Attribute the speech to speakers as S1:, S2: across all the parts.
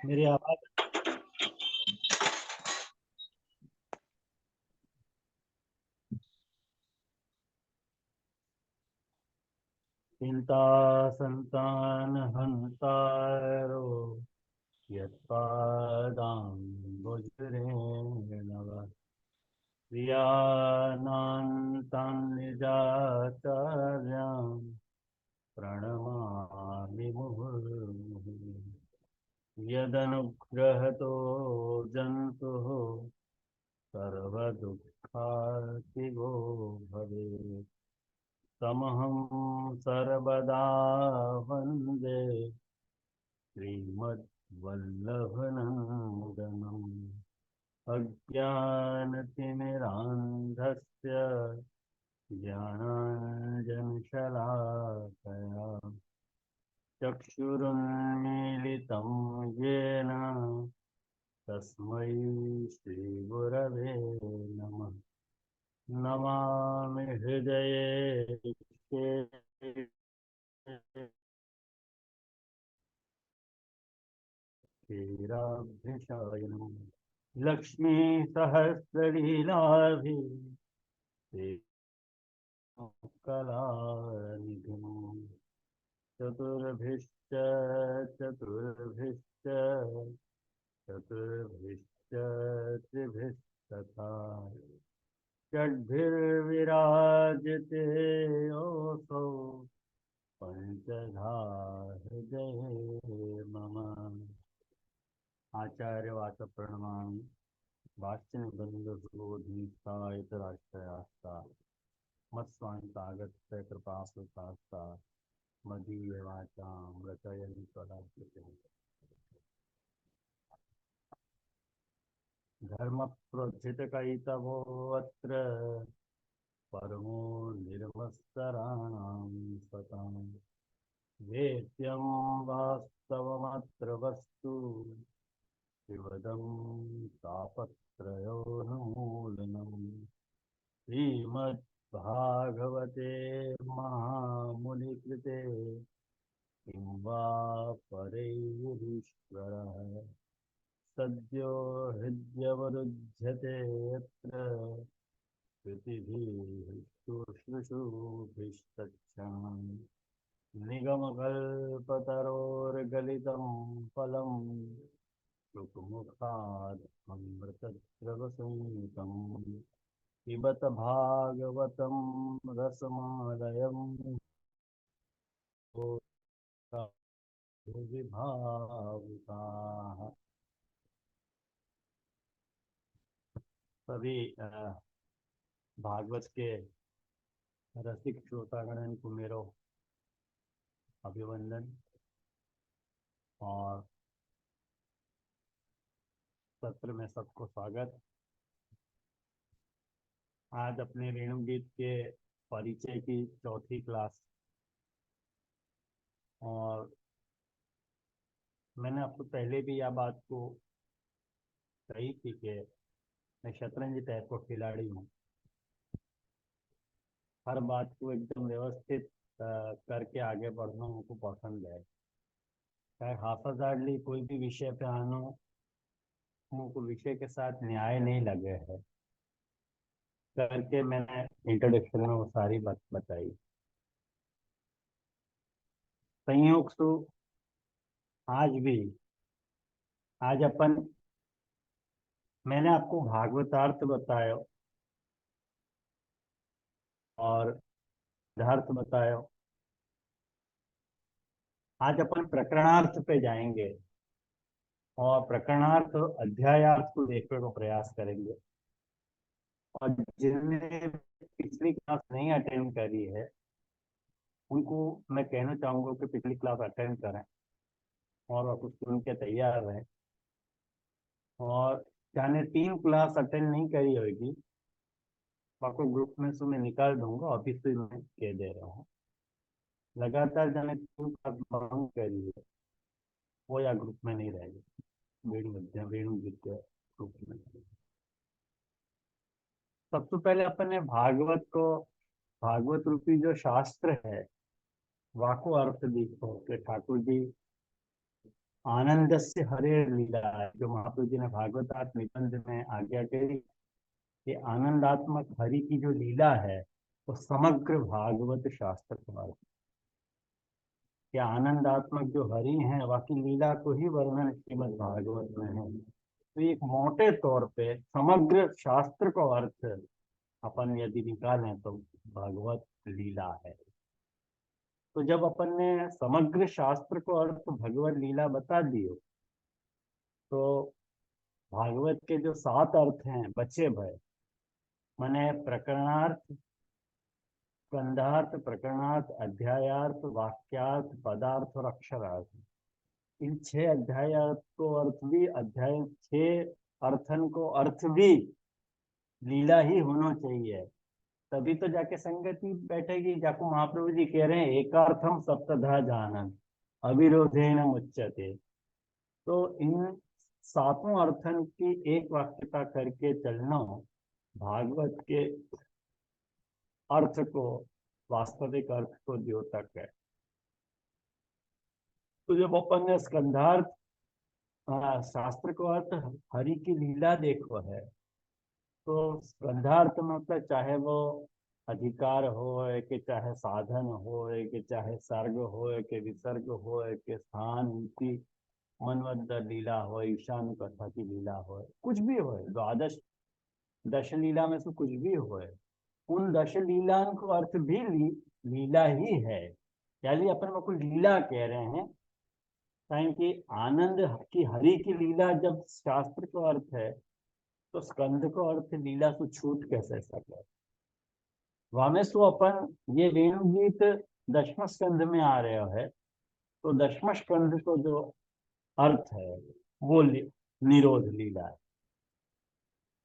S1: मेरी आवाज चिंता संतान हंतारो यत्पादाम्बुजरेणव प्रियानान्तां निजाचार्यां प्रणमामि मुहुर्मुहुः यदनुग्रहतो जन्तुः सर्वदुःखार्तिगो भवेत् तमहं सर्वदा वन्दे श्रीमद्वल्लभनन्दनम् अज्ञानतिमिरान्धस्य ज्ञानाञ्जनशलाकया चक्षुरुन्मीलितं येन तस्मै श्रीगुरवे नमः। नमामि हृदये क्षीराभ्यशयनम् लक्ष्मी सहस्रलीलाभिः कलानिधिम् चतुर्भिश्च चतुर्भिश्च चतुर्भिश्च त्रिभिस्तथा षड्भिर्विराजते योऽसौ पंचधा हृदये मम। आचार्यवाच प्रणमामि भाष्यनिबन्धसुबोधिनिष्ठायतराश्रयास्ता मत्स्वान्तागत्य कृपासुतास्ता मदीयवाचां रचयन् स्वदास्यते। धर्मप्रोज्झितकैतवोऽत्र परमो निर्मत्सराणां सताम् वेद्यं वास्तवमत्र वस्तु शिवदं तापत्रयोन्मूलनम् श्रीमद्भागवते महामुनिकृते किं वा परैरीश्वरः सद्यो हृद्यवरुध्यते यत्र कृतिभिः शुश्रूषुभिस्तच्छम् निगमकल्पतरोर्गलितं फलं सुखमुखात् अमृतद्रवसंयुतं पिबत भागवतं रसमालयं विभावुकाः। सभी भागवत के रसिक श्रोतागण को मेरो अभिवंदन और सत्र में सबको स्वागत। आज अपने रेणुगीत के परिचय की चौथी क्लास, और मैंने आपको पहले भी यह बात को कही थी कि मैं शतरंज टाइप का खिलाड़ी हूँ। हर बात को एकदम व्यवस्थित करके आगे बढ़ना हमको पसंद है। चाहे हाफाजार्डली कोई भी विषय पे आना, हमको विषय के साथ न्याय नहीं लगे है करके मैंने इंट्रोडक्शन में वो सारी बात बताई। संयोग से आज अपन मैंने आपको भागवतार्थ बताया और सिद्धार्थ बताया। आज अपन प्रकरणार्थ पे जाएंगे और प्रकरणार्थ अध्यायार्थ को देखने को प्रयास करेंगे। और जिनने पिछली क्लास नहीं अटेंड करी है उनको मैं कहना चाहूँगा कि पिछली क्लास अटेंड करें और आप कुछ सुन के तैयार रहें। और जाने 3 क्लास अटेंड नहीं करी होगी, आपको ग्रुप में से मैं निकाल दूंगा, ऑफिस से मैं कह दे रहा हूँ। लगातार जाने 3 क्लास बंद करी है वो या ग्रुप में नहीं रहेगी, वेणु विद्या ग्रुप में। सबसे पहले अपन ने भागवत रूपी जो शास्त्र है वाको अर्थ देखो कि ठाकुर जी आनंद से हरे लीला है, जो महाप्रभु जी ने भागवतात निबंध में आज्ञा करी कि आनंदात्मक हरि की जो लीला है वो समग्र भागवत शास्त्र का अर्थ। कि आनंदात्मक जो हरि है बाकी लीला को ही वर्णन श्रीमद् भागवत में है। तो एक मोटे तौर पे समग्र शास्त्र को अर्थ अपन यदि निकालें तो भागवत लीला है। तो जब अपन ने समग्र शास्त्र को अर्थ भगवत लीला बता दियो, तो भागवत के जो 7 अर्थ हैं बचे भय, माने प्रकरणार्थ, स्कंधार्थ, प्रकरणार्थ, अध्यायार्थ, वाक्यार्थ, पदार्थ और अक्षरार्थ। इन 6 अध्याय को अर्थ भी, अध्याय 6 अर्थन को अर्थ भी लीला ही होना चाहिए, तभी तो जाके संगति बैठेगी। जाको महाप्रभु जी कह रहे हैं एकार्थम सप्तधा जानन अविरोधेन मुच्यते। तो इन 7 अर्थन की एक वाक्यता करके चलना भागवत के अर्थ को, वास्तविक अर्थ को द्योतक है। तो जब अपन ने स्कंधार्थ शास्त्र को अर्थ हरि की लीला देखो है, तो स्कंधार्थ मतलब चाहे वो अधिकार हो कि चाहे साधन हो कि चाहे सर्ग हो कि विसर्ग हो कि स्थान उनकी मनवद लीला हो, ईशान कथा की लीला हो, कुछ भी हो, द्वादश दश लीला में से कुछ भी हो, उन दश लीला को अर्थ भी लीला ही है। यानी अपन को लीला कह रहे हैं, कि आनंद की हरि की लीला जब शास्त्र को अर्थ है, तो स्कंद को अर्थ लीला को छूट कैसे सके। वामेशु अपन ये वेणुगीत दशम स्कंध में आ रहा है, तो दशम स्कंध को जो अर्थ है वो निरोध लीला है।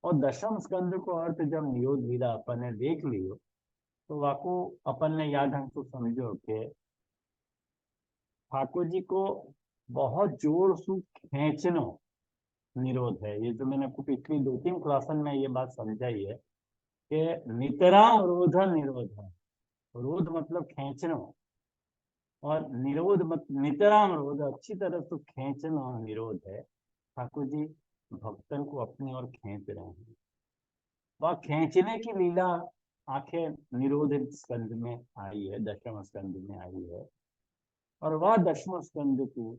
S1: और दशम स्कंध को अर्थ जब निरोध लीला अपन ने देख लियो, तो वाको अपन ने याद हमको समझो कि ठाकुर जी को बहुत जोर से खींचनो निरोध है। ये जो मैंने आपको पिछली 2-3 क्लासन में ये बात समझाई है कि नितराम रोध निरोध है। रोध मतलब खींचना, और निरोध मत नितराम रोध अच्छी तरह से खींचना निरोध है। ठाकुर जी भक्तन को अपनी ओर खींच रहे हैं, वह खींचने की लीला आखिर निरोध स्कंद में आई है, दशम स्कंद में आई है। और वह दशम स्कंद को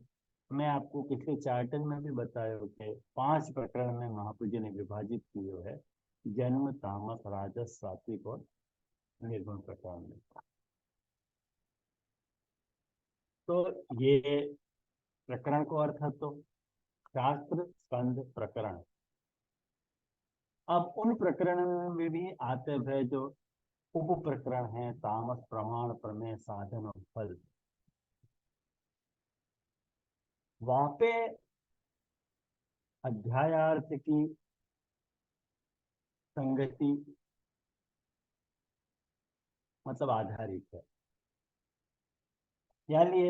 S1: मैं आपको पिछले चार्टर में भी बताया कि 5 प्रकरण में महाप्रभु जी ने विभाजित किया है, जन्म, तामस, राजस, सात्विक और निर्गुण प्रकरण में। तो ये प्रकरण को अर्थ है, तो शास्त्र, स्कंद, प्रकरण। अब उन प्रकरण में भी आते हुए जो उप प्रकरण है, तामस, प्रमाण, प्रमेय, साधन और फल, वहां पे अध्यायार्थ की संगति मतलब आधारित है। यानी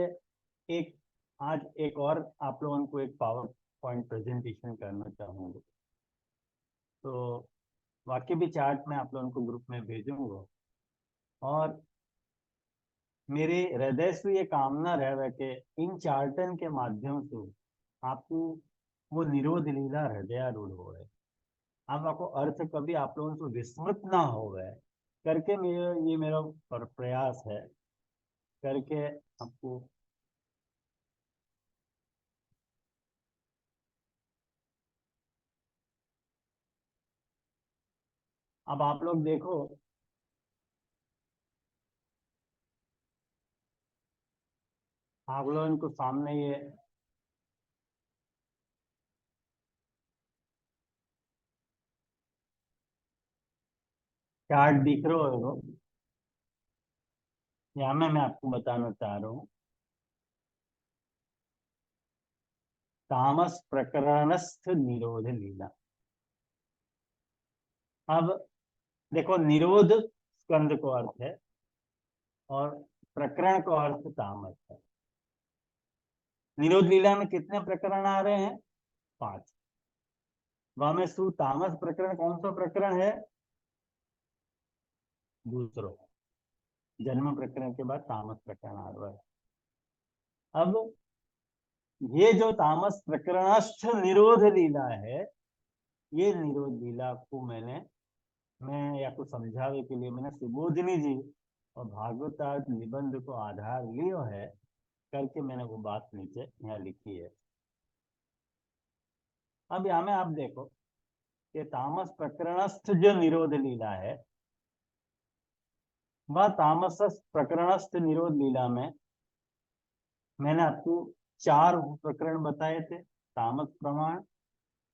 S1: एक आज एक और आप लोगों को एक पावर पॉइंट प्रेजेंटेशन करना चाहूंगा, तो वाक्य भी चार्ट में आप लोगों को ग्रुप में भेजूंगा। और मेरे हृदय से ये कामना रहे कि इन चार्टन के माध्यम से आपको वो निरोध लीला हृदयारूढ़ हो गए, आप आपको अर्थ कभी आप लोगों से विस्मृत ना हो गए करके मेरा प्रयास है करके आपको। अब आप लोग देखो, आप लोग इनको सामने ये चार्ट दिख रहा होगा, यहाँ में मैं आपको बताना चाह रहा हूँ तामस प्रकरणस्थ निरोध लीला। अब देखो, निरोध स्कंद को अर्थ है और प्रकरण को अर्थ तामस है। निरोध लीला में कितने प्रकरण आ रहे हैं? 5। वहां में सु तामस प्रकरण कौन सा प्रकरण है? दूसरो। जन्म प्रकरण के बाद तामस प्रकरण आ रहा है। अब ये जो तामस प्रकरणस्थ निरोध लीला है, ये निरोध लीला को मैं या कुछ समझावे के लिए मैंने सुबोधिनी जी और भागवतार्थ निबंध को आधार लियो है करके मैंने वो बात नीचे यहाँ लिखी है। अब यहाँ में आप देखो कि तामस प्रकरणस्थ जो निरोध लीला है, वह तामस प्रकरणस्थ निरोध लीला में मैंने आपको 4 प्रकरण बताए थे। तामस प्रमाण,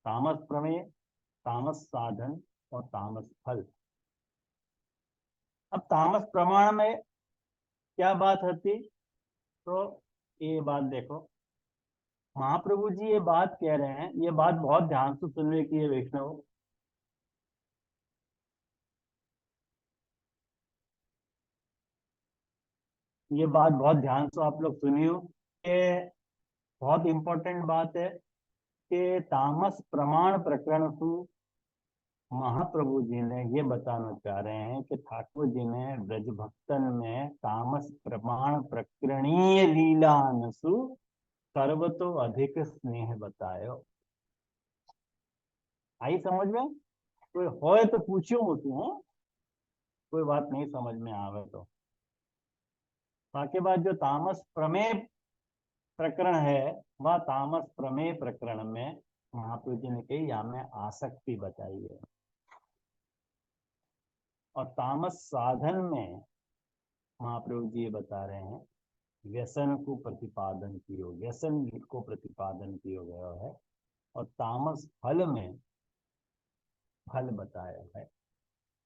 S1: तामस प्रमेय, तामस साधन और तामस फल। अब तामस प्रमाण में क्या बात होती, तो ये बात देखो, महाप्रभु जी ये बात कह रहे हैं, ये बात बहुत ध्यान से सुनने की है वैष्णव। ये बात बहुत ध्यान से आप लोग सुनियो, कि बहुत इंपॉर्टेंट बात है कि तामस प्रमाण प्रकरण को महाप्रभु जी ने ये बताना चाह रहे हैं कि ठाकुर जी ने ब्रज भक्तन में तामस प्रमाण प्रकरणीय लीलानसु सर्वतो अधिक स्नेह बतायो। आई समझ में? कोई होए तो पूछियो मुझसे, कोई बात नहीं समझ में आवे तो। बाकी बात जो तामस प्रमेय प्रकरण है, वह तामस प्रमेय प्रकरण में महाप्रभु जी ने कही या में आसक्ति बताई है, और तामस साधन में महाप्रभु जी ये बता रहे हैं व्यसन को प्रतिपादन किया, व्यसन को प्रतिपादन किया गया है। और तामस फल में फल बताया है।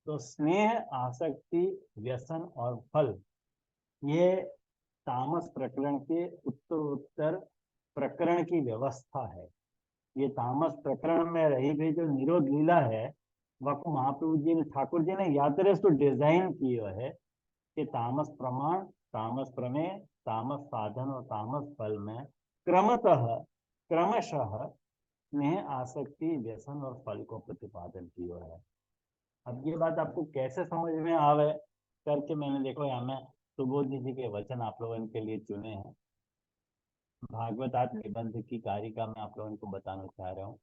S1: तो स्नेह, आसक्ति, व्यसन और फल, ये तामस प्रकरण के उत्तरोत्तर प्रकरण की व्यवस्था है। ये तामस प्रकरण में रही हुई जो निरोध लीला है, वह महाप्रभु जी ने, ठाकुर जी ने यात्रा तो डिजाइन किया है कि तामस प्रमाण, तामस प्रमेय, तामस साधन और तामस फल में क्रमशः स्नेह, आसक्ति, व्यसन और फल को प्रतिपादन किया है। अब ये बात आपको कैसे समझ में आवे करके मैंने देखो यहाँ में सुबोध जी के वचन आप लोगों के लिए चुने हैं। भागवत निबंध की कारिका में आप लोगों को बताना चाह रहा हूँ।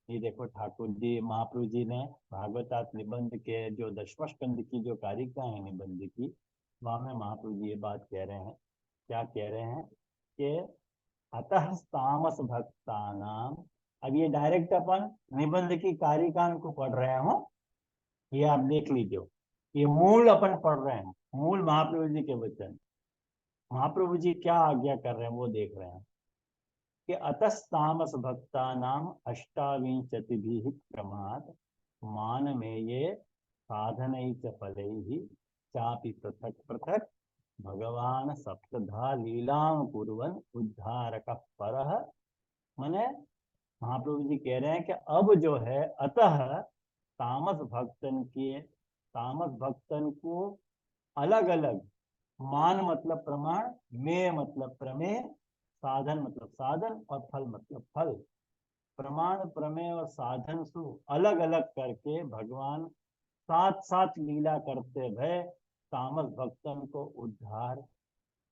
S1: ये देखो ठाकुर जी, महाप्रभु जी ने भागवत निबंध के जो 10वां स्कंद की जो कारिका है निबंध की, वहां में महाप्रभु जी ये बात कह रहे हैं। क्या कह रहे हैं कि अतः तामस भक्तानाम। अब ये डायरेक्ट अपन निबंध की कारिका को पढ़ रहे हो, ये आप देख लीजिए। ये मूल अपन पढ़ रहे हैं, मूल महाप्रभु जी के वचन। महाप्रभु जी क्या आज्ञा कर रहे हैं वो देख रहे हैं कि अतस्तामस भक्ता नाम अष्टाविंशति क्रमात् मान में ये साधन फलैहि चापि पृथक पृथक भगवान सप्तधा लीला कुर्वन् उद्धारक परः। माने महाप्रभु जी कह रहे हैं कि अब जो है, अतः तामस भक्तन को अलग अलग, मान मतलब प्रमाण, में मतलब प्रमेय, साधन मतलब साधन और फल मतलब फल, प्रमाण प्रमेय और साधन से अलग अलग करके भगवान साथ साथ लीला करते भय तामस भक्तन को उद्धार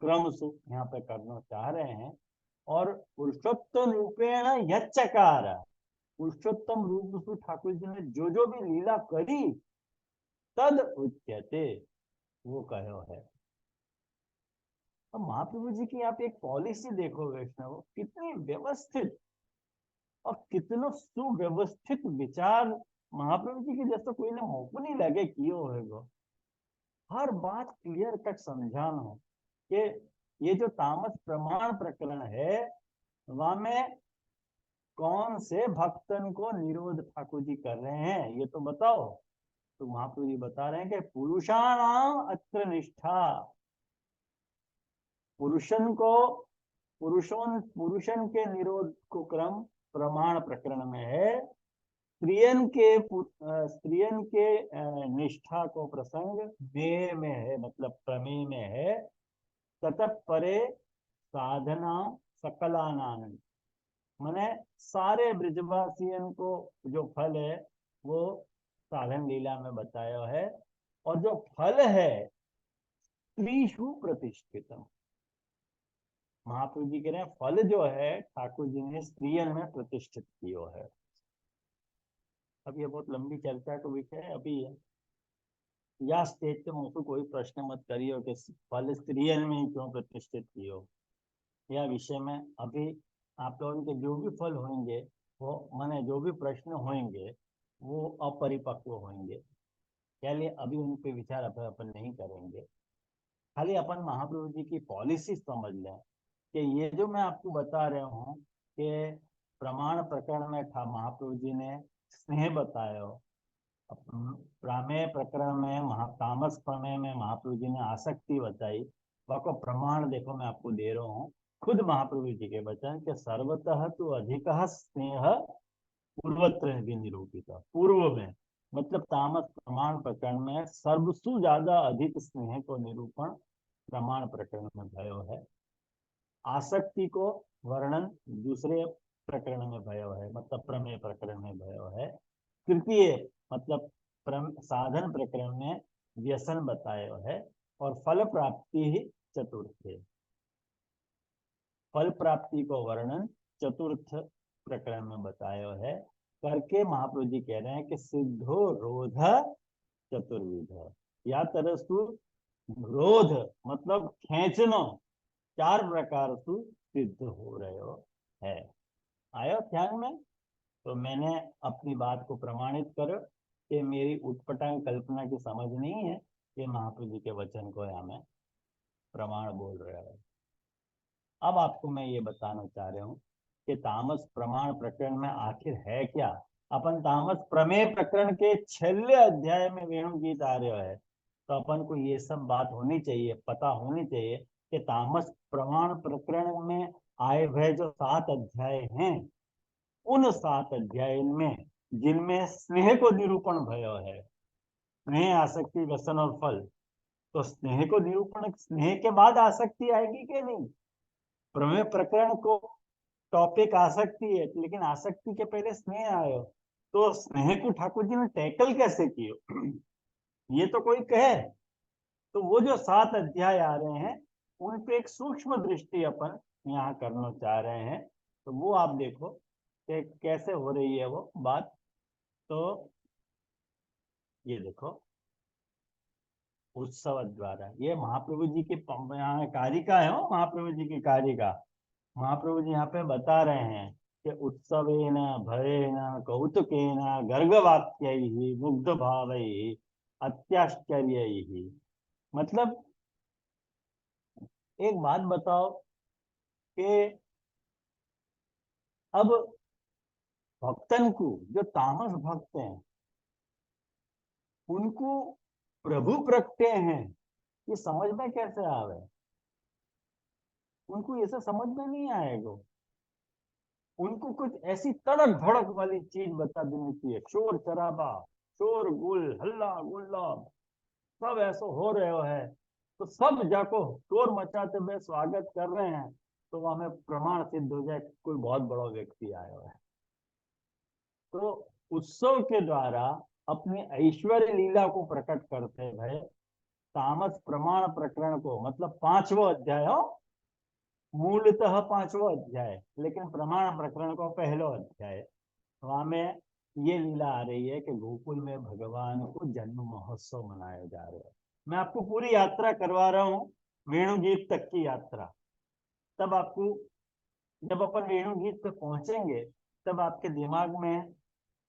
S1: क्रम से यहाँ पे करना चाह रहे हैं। और पुरुषोत्तम रूपेण यच्चकार, पुरुषोत्तम रूप से ठाकुर जी ने जो जो भी लीला करी, तद उच्यते, वो कहो है। अब महाप्रभु जी की आप एक पॉलिसी देखो वैष्णव, कितनी व्यवस्थित और कितना सुव्यवस्थित विचार महाप्रभु जी के जैसा कोई ना मौको नहीं लगे कियो होगा। हर बात क्लियर कट समझाना कि ये जो तामस प्रमाण प्रकरण है, वहां में कौन से भक्तन को निरोध ठाकुर जी कर रहे हैं ये तो बताओ। तो महाप्रभु जी बता रहे हैं कि पुरुषाणाम अत्र निष्ठा, पुरुषन को, पुरुषन के निरोध को क्रम प्रमाण प्रकरण में है। स्त्रियन के निष्ठा को प्रसंग में है, मतलब प्रमेय में है। ततः परे साधना सकलानंद, माने सारे ब्रजवासियन को जो फल है वो साधन लीला में बताया है। और जो फल है स्त्रीषु प्रतिष्ठितम, महाप्रभु जी कह रहे हैं फल जो है ठाकुर जी ने स्त्रियन में प्रतिष्ठित किया है। अब ये बहुत लंबी चर्चा का विषय है, अभी या स्टेज पे मुझको कोई प्रश्न मत करियो कि फल स्त्रियन में ही क्यों प्रतिष्ठित कियो, या विषय में अभी आप लोगों के जो भी फल होंगे वो माने जो भी प्रश्न होंगे वो अपरिपक्व होंगे, चलिए अभी उन पे विचार अपन नहीं करेंगे। खाली अपन महाप्रभु जी की पॉलिसी समझ लें कि ये जो मैं आपको बता रहा हूँ कि प्रमाण प्रकरण में था महाप्रभु जी ने स्नेह बताया हो, प्रामेय प्रकरण में तामस प्रमेय में महाप्रभु जी ने आसक्ति बताई, वह प्रमाण देखो मैं आपको दे रहा हूँ खुद महाप्रभु जी के वचन के सर्वतः तो अधिक स्नेह पूर्वत्र भी निरूपित, पूर्व में मतलब तामस प्रमाण प्रकरण में सर्वसु ज्यादा अधिक स्नेह को निरूपण प्रमाण प्रकरण में भयो है। आसक्ति को वर्णन दूसरे प्रकरण में भयो है, मतलब प्रमेय प्रकरण में भयो है। तृतीय मतलब साधन प्रकरण में व्यसन बताया है, और फल प्राप्ति ही चतुर्थ है। फल प्राप्ति को वर्णन चतुर्थ प्रकरण में बताया है करके महाप्रभु जी कह रहे हैं कि सिद्धो रोध चतुर्विध, या तरसु रोध मतलब खेचनो चार प्रकार से सिद्ध हो रहे हो है। आयो ध्यान में? तो मैंने अपनी बात को प्रमाणित करो कि मेरी उटपटांग कल्पना की समझ नहीं है, ये महाप्रभु जी के वचन को यहाँ मैं प्रमाण बोल रहा है। अब आपको मैं ये बताना चाह रहा हूँ कि तामस प्रमाण प्रकरण में आखिर है क्या। अपन तामस प्रमेय प्रकरण के छेले अध्याय में वेणु गीत आ रहे है, तो अपन को ये सब बात होनी चाहिए, पता होनी चाहिए कि तामस प्रमाण प्रकरण में आए हुए जो 7 अध्याय हैं, उन 7 अध्याय में जिनमें स्नेह को निरूपण भयो है, स्नेह आसक्ति व्यसन और फल, तो स्नेह को निरूपण, स्नेह के बाद आसक्ति आएगी कि नहीं। प्रमेय प्रकरण को टॉपिक आसक्ति है, लेकिन आसक्ति के पहले स्नेह आयो, तो स्नेह को ठाकुर जी ने टैकल कैसे किया ये तो कोई कहे। तो वो जो 7 अध्याय आ रहे हैं उन पे एक सूक्ष्म दृष्टि अपन यहाँ करना चाह रहे हैं, तो वो आप देखो कि कैसे हो रही है वो बात। तो ये देखो उत्सव द्वारा, ये महाप्रभु जी के यहाँ कारिका है, महाप्रभु जी की कारिका। महाप्रभु जी यहाँ पे बता रहे हैं कि उत्सवेन भयेन कौतुकेन गर्गवाक्यैः मुग्ध भावैः अत्याश्चर्यैः, मतलब एक बात बताओ कि अब भक्तन को, जो तामस भक्त हैं उनको प्रभु प्रगटे हैं, ये समझ में कैसे आवे, उनको ये सब समझ में नहीं आएगा। उनको कुछ ऐसी तड़क भड़क वाली चीज बता देनी चाहिए, शोर शराबा, शोर गुल हल्ला गुल्ला सब ऐसा हो रहे है, तो सब जाको शोर मचाते हुए स्वागत कर रहे हैं, तो वहां में प्रमाण सिद्ध हो जाए कोई बहुत बड़ा व्यक्ति आया है। तो उत्सव के द्वारा अपनी ऐश्वर्य लीला को प्रकट करते हुए तामस प्रमाण प्रकरण को, मतलब 5वां अध्याय हो, मूलतः 5वां अध्याय, लेकिन प्रमाण प्रकरण को पहला अध्याय, वहां में ये लीला आ रही है कि गोकुल में भगवान को जन्म महोत्सव मनाया जा रहा है। मैं आपको पूरी यात्रा करवा रहा हूँ, वेणुगीत तक की यात्रा। तब आपको, जब अपन वेणुगीत पे पहुंचेंगे तब आपके दिमाग में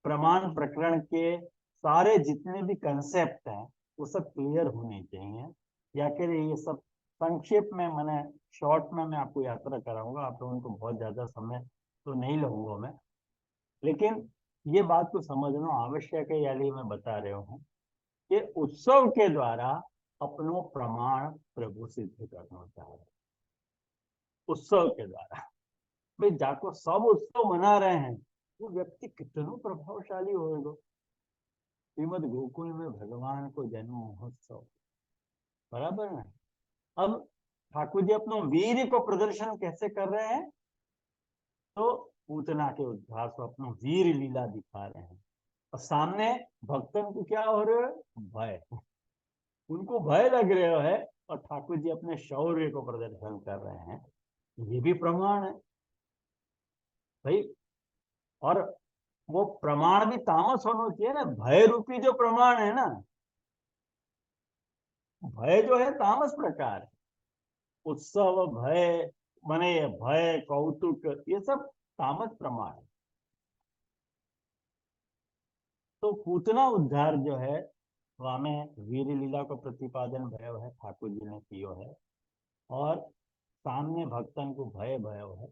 S1: प्रमाण प्रकरण के सारे जितने भी कंसेप्ट हैं वो सब क्लियर होने चाहिए, या फिर ये सब संक्षेप में मैंने शॉर्ट में मैं आपको यात्रा कराऊंगा, आप लोगों को बहुत ज्यादा समय तो नहीं लगूंगा मैं, लेकिन ये बात को समझना आवश्यक है, यानी मैं बता रहा हूँ कि उत्सव के द्वारा अपनो प्रमाण प्रभु सिद्ध करना चाह रहे, उत्सव के द्वारा। भाई जाको सब उत्सव मना रहे हैं, वो व्यक्ति कितना प्रभावशाली होगा। श्रीमद गोकुल में भगवान को जन्म महोत्सव, बराबर है। अब ठाकुर जी अपना वीर को प्रदर्शन कैसे कर रहे हैं, तो पूतना के उद्धार से अपना वीर लीला दिखा रहे हैं, और सामने भक्तन को क्या हो रहा है, भय, उनको भय लग रहा है, और ठाकुर जी अपने शौर्य को प्रदर्शन कर रहे हैं। ये भी प्रमाण है भाई। और वो प्रमाण भी तामस होना चाहिए ना, भय रूपी जो प्रमाण है ना, भय जो है तामस प्रकार है। उत्सव भय, माने भय कौतुक, ये सब तामस प्रमाण है। तो पूतना उद्धार जो है वह में वीर लीला को प्रतिपादन भयो है, ठाकुर जी ने कियो है। और सामने भक्तन को भय भयो है।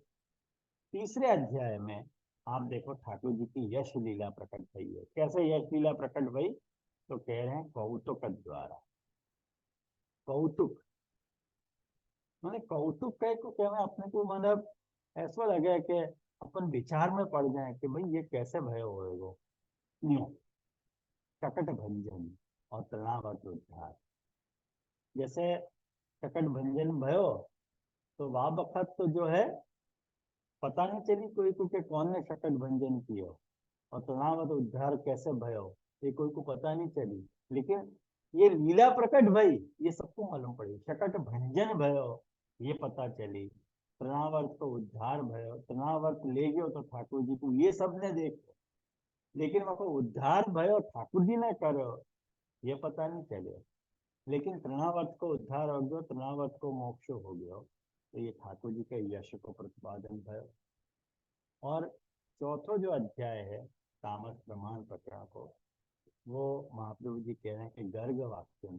S1: तीसरे अध्याय में आप देखो ठाकुर जी की यश लीला प्रकट भई है। कैसे यश लीला प्रकट भई? तो कह रहे हैं कौतुक द्वारा। कौतुक मैंने कौतुक कह को क्या मैं अपने को मतलब ऐसा लगे कि अपन विचार में पड़ जाए कि भाई ये कैसे भय होएगो। न्यू शकट भंजन और तृणावर्त उद्धार। जैसे शकट भंजन भयो तो वह बखत तो जो है पता नहीं चली कोई को कि कौन ने शकट भंजन किया, और तृणावर्त उद्धार कैसे भयो ये कोई को पता नहीं चली। लेकिन ये लीला प्रकट भई ये सबको मालूम पड़ी। शकट भंजन भयो ये पता चली, तृणावर्त को उद्धार भयो, तृणावर्त ले गयो तो ठाकुर जी को ये सब ने देखो, लेकिन वह उद्धार भयो ठाकुर जी ने करो ये पता नहीं चले। लेकिन तृणावर्त को उद्धार हो गयो, तृणावर्त को मोक्ष हो गयो, तो ये ठाकुर जी के यश को प्रतिपादन भयो। और चौथो जो अध्याय है तामस प्रमाण प्रकरण को, वो महाप्रभु जी कह रहे हैं कि गर्ग वाक्य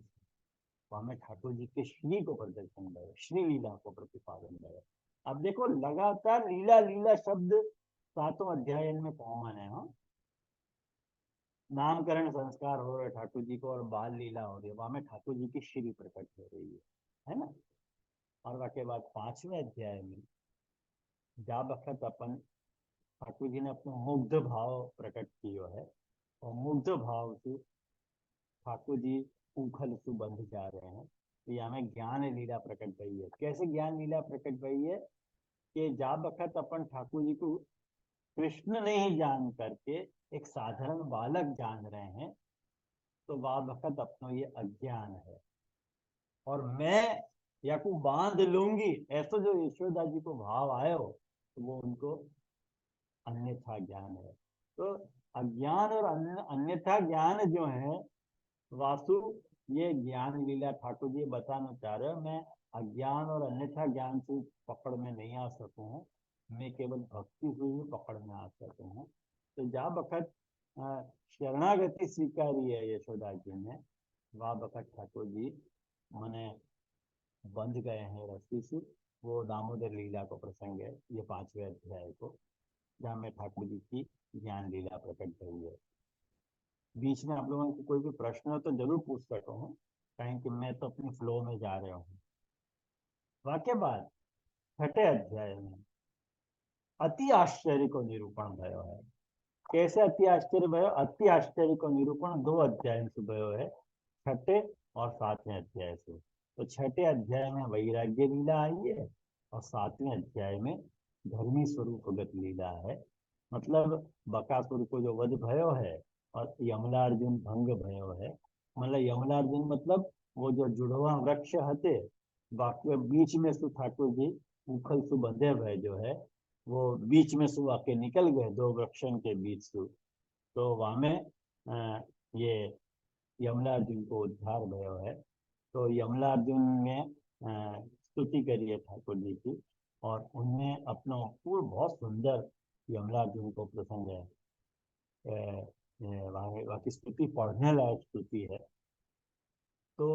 S1: में ठाकुर जी के श्री को प्रदर्शन भयो, श्री लीला को प्रतिपादन भयो। अब देखो लगातार लीला लीला शब्द सातों अध्याय में कॉमन है। हाँ, नामकरण संस्कार हो रहे ठाकुर जी को और बाल लीला हो रही है, वहां में ठाकुर जी की श्री प्रकट हो रही है ना। और वाके बाद पांचवें अध्याय में जा बखत अपन ठाकुर जी ने अपना मुग्ध भाव प्रकट किया है, और मुग्ध भाव से ठाकुर जी उखल सुबंध जा रहे हैं। तो यहाँ में ज्ञान लीला प्रकट भई है। कैसे ज्ञान लीला प्रकट भई है कि जा बखत अपन ठाकुर जी को कृष्ण नहीं जान करके एक साधारण बालक जान रहे हैं, तो वह बखत अपनो ये अज्ञान है, और मैं या को बांध लूंगी, ऐसा जो यशोदा जी को भाव आयो तो वो उनको अन्यथा ज्ञान है। तो अज्ञान और अन्यथा ज्ञान जो है वासु, ये ज्ञान लीला ठाकुर जी बताना चाह रहे हो। मैं अज्ञान और अन्यथा ज्ञान से पकड़ में नहीं आ सकूं हूँ, मैं केवल भक्ति से ही पकड़ में आ सकूं हूँ। तो जा बखत शरणागति स्वीकारी है यशोदा जी ने, वह बखत ठाकुर जी मैंने बंध गए हैं रस्सी से। वो दामोदर लीला को प्रसंग है ये पांचवें अध्याय को, जहाँ में ठाकुर जी की ज्ञान लीला प्रकट हुई है। बीच में आप लोगों को कोई भी प्रश्न हो तो जरूर पूछ सकता हूँ, कहीं कि मैं तो अपनी फ्लो में जा रहा हूँ। वाक्य बाद छठे अध्याय में अति आश्चर्य को निरूपण भयो है। कैसे अति आश्चर्य भयो? अति आश्चर्य को निरूपण दो अध्याय से भयो है, छठे और सातवें अध्याय से। तो छठे अध्याय में वैराग्य लीला आई है, और सातवें अध्याय में धर्मी स्वरूप गत लीला है। मतलब बकासुर को जो वध भयो है, और यमलार्जुन भंग भयो है। मतलब यमलार्जुन मतलब वो जो जुड़वा वृक्ष हते, बाकी बीच में से ठाकुर जी उखल सु बंधे भय जो है, वो बीच में से आके निकल गए दो वृक्षन के बीच से। तो वहां में ये यमलार्जुन को उद्धार भयो है। तो यमलार्जुन ने स्तुति करी है ठाकुर जी की, और उनने अपना पूर्ण बहुत सुंदर यमलार्जुन को प्रसंग है, वहाँ की स्तुति पढ़ने लायक स्तुति है। तो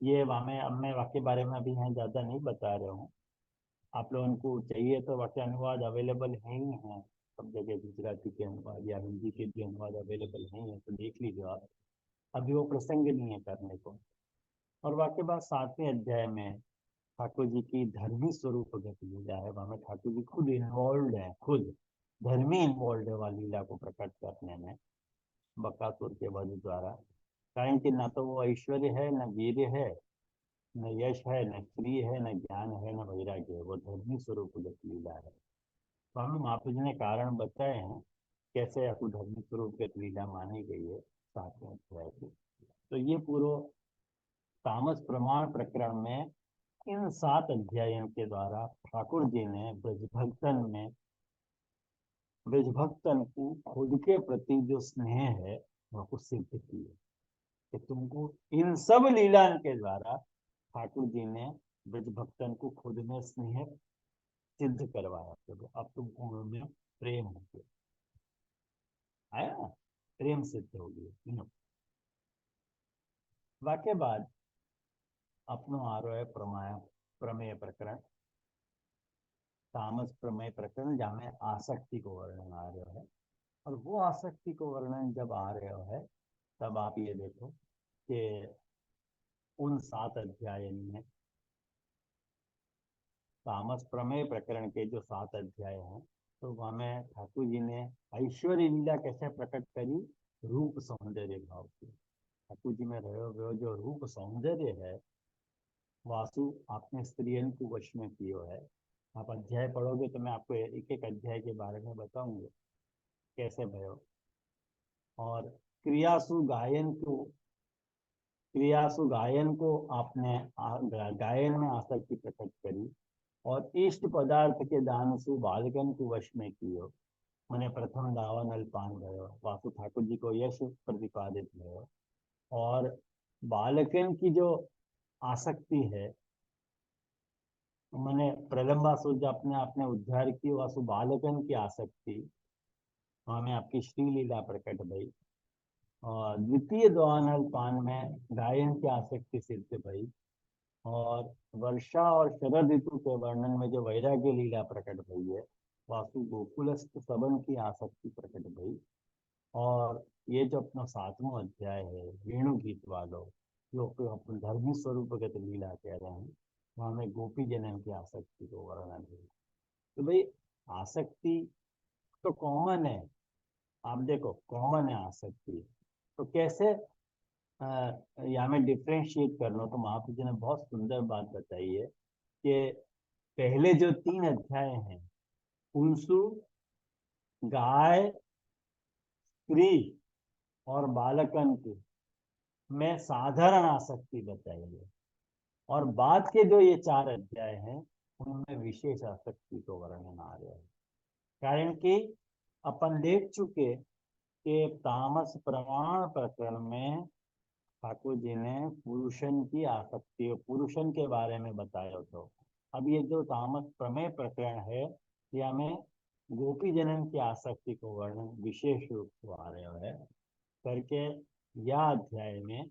S1: ये वहाँ में अब मैं वाक्य बारे में अभी यहाँ ज़्यादा नहीं बता रहा हूँ। आप लोगों को चाहिए तो वाक्य अनुवाद अवेलेबल है ही है सब जगह, गुजराती के अनुवाद या हिंदी के भी अनुवाद अवेलेबल है, तो देख लीजिए आप। अभी वो प्रसंग नहीं है करने को। और वाक्य बाद सातवें अध्याय में ठाकुर जी की धर्मी स्वरूप लीला है, वहां ठाकुर जी खुद इन्वॉल्व है, खुद धर्मी इन्वॉल्व है वह लीला को प्रकट करने में बकासुर के वध द्वारा। कारण कि न तो वो ऐश्वर्य है, न वीर्य है, न यश है, न श्री है, न ज्ञान है, न वैराग्य है, वो धर्मी स्वरूप लीला है। तो हमें महापुरुष ने कारण बताए हैं कैसे आपको धर्मी स्वरूप लीला मानी गई है सातवें अध्याय की। तो ये पूर्व तामस प्रमाण प्रकरण में इन 7 अध्यायों के द्वारा ठाकुर जी ने ब्रजभक्तन को खुद के प्रति जो स्नेह है वह को सिद्ध किए कि तुमको इन सब लीला के द्वारा ठाकुर जी ने ब्रजभक्तन को खुद में स्नेह सिद्ध करवाया। तो अब तुमको उनमें प्रेम हो गया, आया ना, प्रेम सिद्ध हो गया। वाक्य बाद अपनो आरो है प्रमेय प्रकरण, तामस प्रमेय प्रकरण जहाँ में आसक्ति को वर्णन आ रहा है। और वो आसक्ति को वर्णन जब आ रहा है तब आप ये देखो कि उन 7 अध्याय में तामस प्रमेय प्रकरण के जो 7 अध्याय हैं तो वहाँ में ठाकुर जी ने ऐश्वर्य लीला कैसे प्रकट करी, रूप सौंदर्य भाव की। ठाकुर जी में रहो वो जो रूप सौंदर्य है वासु आपने स्त्रियन को वश में किया है। आप अध्याय पढ़ोगे तो मैं आपको एक एक अध्याय के बारे में बताऊंगा कैसे भयो। और क्रियासु गायन को आपने गायन में आसक्ति प्रकट करी। और इष्ट पदार्थ के दान से बालकन को वश में कियो, मैंने प्रथम दावा नलपान भयो, वासु ठाकुर जी को यश प्रतिपादित भयो। और बालकन की जो आसक्ति है मैंने प्रलंबासुर जो अपने आपने उद्धार की, वासु बालकन की आसक्ति हमें आपकी श्रीलीला प्रकट भई। और द्वितीय द्वानल पान में गायन की आसक्ति सिद्ध भई। और वर्षा और शरद ऋतु के वर्णन में जो वैराग्य लीला प्रकट भई है, वासु गोकुलस्थ सबन की आसक्ति प्रकट भई। और ये जो अपना 7वां अध्याय है वेणु गीत वालों जो अपन धर्मी स्वरूपगत लीला कह रहे हैं, वहाँ में गोपी जनन की आसक्ति को वर्णन है। तो भाई आसक्ति तो कॉमन है, आप देखो कॉमन है आसक्ति, तो कैसे यहाँ में डिफ्रेंशिएट करना। तो महाप्रभु जी ने बहुत सुंदर बात बताई है कि पहले जो 3 अध्याय हैं उनसु गाय, स्त्री और बालकन की में साधारण आसक्ति बताई है। और बाद के जो ये 4 अध्याय हैं उनमें विशेष आसक्ति को वर्णन आ रहा है। कारण कि अपन देख चुके कि तामस प्रमाण प्रकरण में ठाकुर जी ने पुरुषन की आसक्ति, पुरुषन के बारे में बताया। तो अब ये जो तामस प्रमेय प्रकरण है यह हमें गोपी जनन की आसक्ति को वर्णन विशेष रूप से आ रहा है करके यह अध्याय में,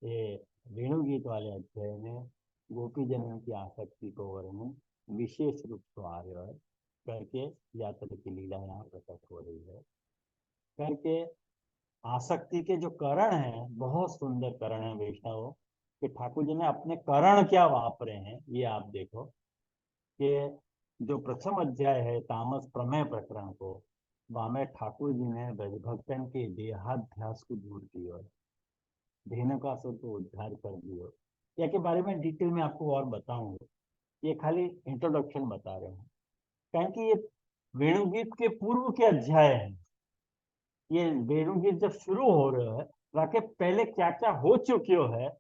S1: ये वेणु गीत वाले अध्याय में गोपी जनन की आसक्ति को वर्णन विशेष रूप से आ रहा है करके यात्रा की लीला यहाँ प्रकट हो रही है। करके आसक्ति के जो करण है बहुत सुंदर करण है वैष्णव कि ठाकुर जी ने अपने करण क्या वापरे हैं ये आप देखो कि जो प्रथम अध्याय है तामस प्रमेय प्रकरण को, वहां में ठाकुर जी ने ब्रजभक्तन के देहाध्यास को दूर किया, धेनुकासुर को उद्धार कर दियो। या के बारे में डिटेल में आपको और बताऊंगा, ये खाली इंट्रोडक्शन बता रहे हैं। कारण कि ये वेणुगीत के पूर्व के अध्याय हैं। ये वेणुगीत जब शुरू हो रहा है वाकई पहले क्या क्या हो चुके है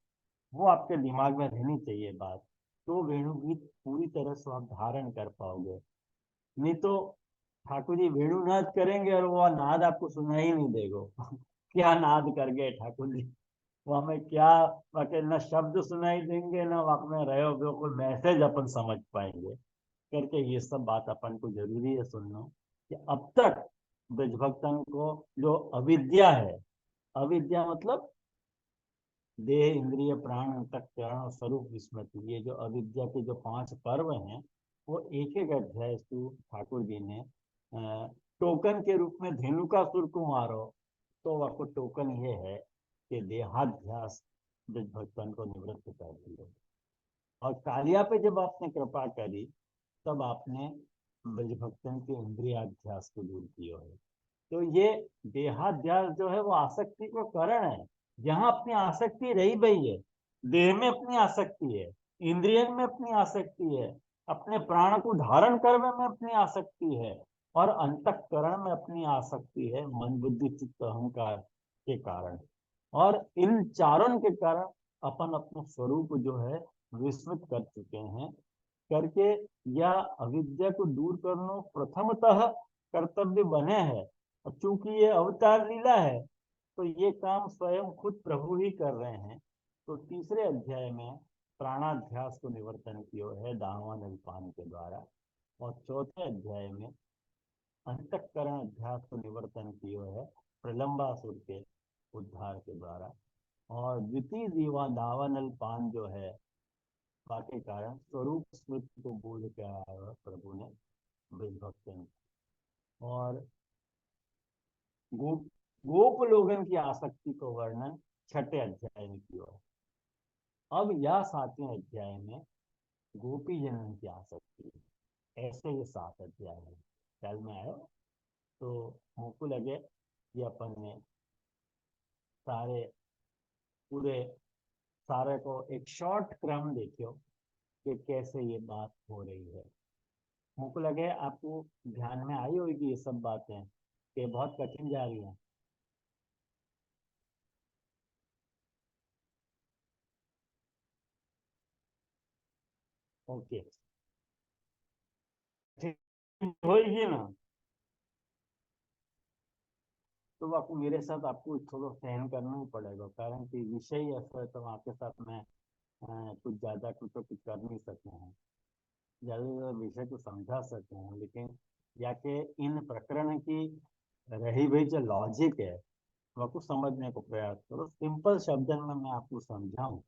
S1: वो आपके दिमाग में रहनी चाहिए बात, तो वेणुगीत पूरी तरह से आप धारण कर पाओगे। नहीं तो ठाकुर जी वेणुनाद करेंगे और वो नाद आपको सुनाई नहीं देगा क्या नाद कर गए ठाकुर जी, वो हमें क्या वाकई न शब्द सुनाई देंगे ना वहां में रहे हो कोई मैसेज अपन समझ पाएंगे करके। ये सब बात अपन को जरूरी है सुनना कि अब तक ब्रजभक्तन को जो अविद्या है, अविद्या मतलब देह इंद्रिय प्राण अंतःकरण स्वरूप विस्मृति, ये जो अविद्या के जो 5 पर्व हैं वो एक एक अध्याय से ठाकुर जी ने टोकन के रूप में धेनुकासुर को मारो। तो आपको टोकन ये है कि देहाध्यास ब्रजभक्तन को निवृत्त कर दिया। और कालिया पे जब आपने कृपा करी तब आपने ब्रजभक्तन के इंद्रियाध्यास को दूर किया है। तो ये देहाध्यास जो है वो आसक्ति को कारण है। जहां अपनी आसक्ति रही गई है, देह में अपनी आसक्ति है, इंद्रियन में अपनी आसक्ति है, अपने प्राण को धारण करने में अपनी आसक्ति है और अंतःकरण में अपनी आसक्ति है, मन बुद्धि चित्त अहंकार के कारण। और इन चारों के कारण अपन अपना स्वरूप जो है विस्मृत कर चुके हैं, करके यह अविद्या को दूर करना प्रथमतः कर्तव्य बने हैं। और चूंकि ये अवतार लीला है तो ये काम स्वयं खुद प्रभु ही कर रहे हैं। तो तीसरे अध्याय में प्राणाध्यास को निवर्तन किया है दानवान अल्पान के द्वारा, और चौथे अध्याय में अंतःकरण अध्यास को निवर्तन किया है प्रलंबासुर के उद्धार के द्वारा। और द्वितीय दीवा दावानल पान जो है के कारण स्वरूप स्मृति को बोध कराया प्रभु ने ब्रज भक्तन। और गोप गोप लोगन की आसक्ति को वर्णन छठे अध्याय में किया है। अब यह सातवें अध्याय में गोपी जनन की आसक्ति, ऐसे ये 7 अध्याय है। ख्याल में आयो तो हमको लगे कि अपन ने सारे पूरे सारे को एक शॉर्ट क्रम देखियो कि कैसे ये बात हो रही है। मुझको लगे आपको ध्यान में आई होगी ये सब बातें कि बहुत कठिन जा रही हैं। ओके, ठीक होगी ना। तो आपको मेरे साथ आपको थोड़ा सहन करना ही पड़ेगा, कारण कि विषय ही ऐसा है। तो आपके साथ मैं कुछ ज्यादा कुछ तो कुछ कर नहीं सकते हैं, ज्यादा से ज्यादा विषय को समझा सकते हैं, लेकिन या कि इन प्रकरण की रही हुई जो लॉजिक है वह को समझने को प्रयास करो। सिंपल शब्दों में मैं आपको समझाऊं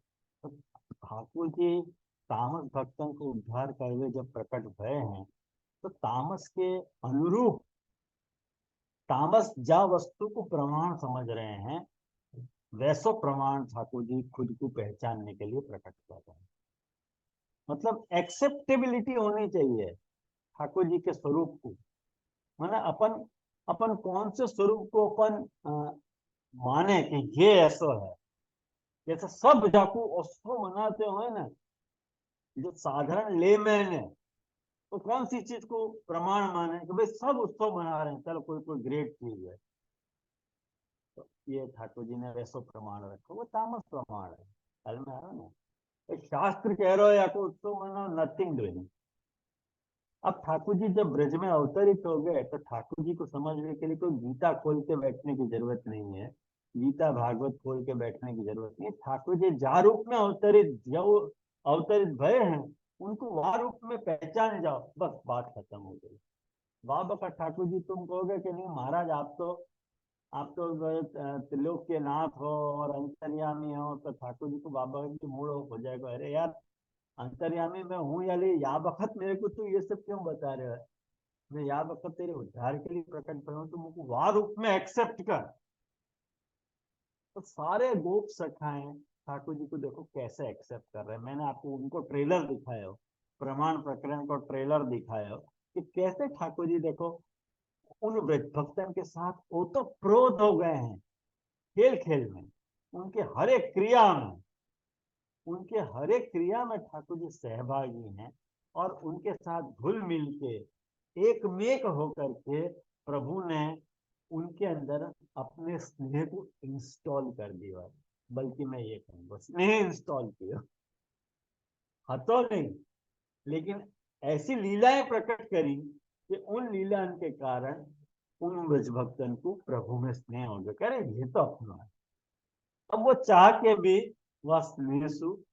S1: तो ठाकुर जी तामस भक्तों को उद्धार कर हुए जब प्रकट भय हैं तो तामस के अनुरूप तामस जा वस्तु को प्रमाण समझ रहे हैं, वैसो प्रमाण ठाकुर जी खुद को पहचानने के लिए प्रकट कर रहे हैं। मतलब एक्सेप्टेबिलिटी होनी चाहिए ठाकुर जी के स्वरूप को। माना अपन अपन कौन से स्वरूप को अपन माने कि ये ऐसा है। जैसे सब जाकू उसको मनाते हुए ना, जो साधारण लेमैन है तो कौन सी चीज को प्रमाण माने कि भाई सब उत्सव मना रहे हैं, चलो कोई कोई ग्रेट चीज है। तो ये ठाकुर जी ने वैसो प्रमाण रखो, वो तामस प्रमाण है। कल में आया ना, शास्त्र कह रहे हो या को उत्सव मनाओ, नथिंग डूइंग। अब ठाकुर जी जब ब्रज में अवतरित हो गए तो ठाकुर जी को समझने के लिए कोई गीता खोल के बैठने की जरूरत नहीं है, गीता भागवत खोल के बैठने की जरूरत नहीं। ठाकुर जी जा रूप में अवतरित, जो अवतरित भय हैं उनको वह रूप में पहचान जाओ, बस बात खत्म हो गई। वाह बका ठाकुर जी तुम कहोगे कि नहीं महाराज आप तो त्रिलोक के नाथ हो और अंतर्यामी हो, तो ठाकुर जी को बाबा जी मूड हो जाएगा, अरे यार अंतर्यामी मैं हूँ या ले या बखत मेरे को तो ये सब क्यों बता रहे हो। मैं या बखत तेरे उद्धार के लिए प्रकट कर रहा हूँ, तो मुझको वाह रूप में एक्सेप्ट कर। तो सारे गोप सखाएं ठाकुर जी को देखो कैसे एक्सेप्ट कर रहे हैं। मैंने आपको उनको ट्रेलर दिखाया हो, प्रमाण प्रकरण को ट्रेलर दिखाया हो कि कैसे ठाकुर जी देखो उन भक्तन के साथ वो तो प्रोध हो गए हैं खेल खेल में, उनके हर एक क्रिया में, उनके हर एक क्रिया में ठाकुर जी सहभागी हैं। और उनके साथ घुल मिल के एक मेक होकर के प्रभु ने उनके अंदर अपने स्नेह को इंस्टॉल कर दिया। बल्कि मैं ये कहूँगा स्नेह इंस्टॉल किया, हतो नहीं, लेकिन ऐसी लीलाएं प्रकट करी कि उन लीला के कारण उन ब्रज भक्तन को प्रभु में स्नेह हो गया, कह रहे ये तो अपना है। अब वो चाह के भी वह स्नेह सु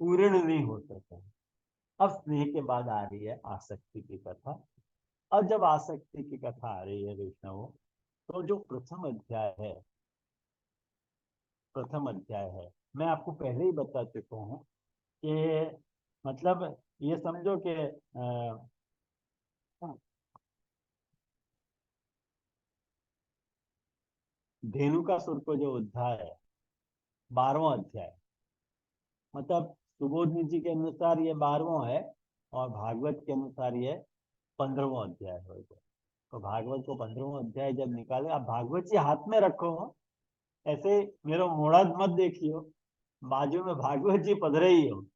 S1: पूर्ण नहीं हो सकता। अब स्नेह के बाद आ रही है आसक्ति की कथा। अब जब आसक्ति की कथा आ रही है वैष्णव, तो जो प्रथम अध्याय है, मैं आपको पहले ही बता चुका हूँ कि मतलब ये समझो कि धेनुकासुर को जो उद्धार है 12वां अध्याय, मतलब सुबोधनी जी के अनुसार ये 12वां है और भागवत के अनुसार ये 15वां अध्याय होगा। तो भागवत को 15वां अध्याय जब निकाले, आप भागवत जी हाथ में रखो, ऐसे मेरा मोड़ा मत देखियो, बाजू में भागवत जी पढ़ रही हो,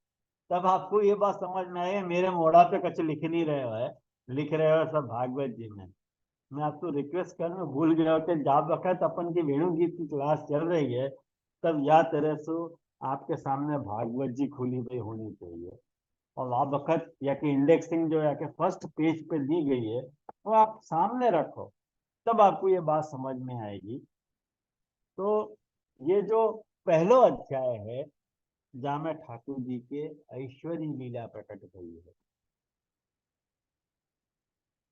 S1: तब आपको ये बात समझ में आए मेरे मोड़ा पे कुछ लिख नहीं रहे हो है, लिख रहे हो सब भागवत जी में। मैं आपको रिक्वेस्ट करना भूल गया कि जब वक्त अपन की वेणु गीत की क्लास चल रही है तब या तरह से आपके सामने भागवत जी खुली हुई होनी चाहिए, और आप वक्त या कि इंडेक्सिंग जो है कि फर्स्ट पेज पे दी गई है वो आप सामने रखो, तब आपको ये बात समझ में आएगी। तो ये जो पहलो अध्याय है जहाँ में ठाकुर जी के ऐश्वर्य लीला प्रकट हुई है,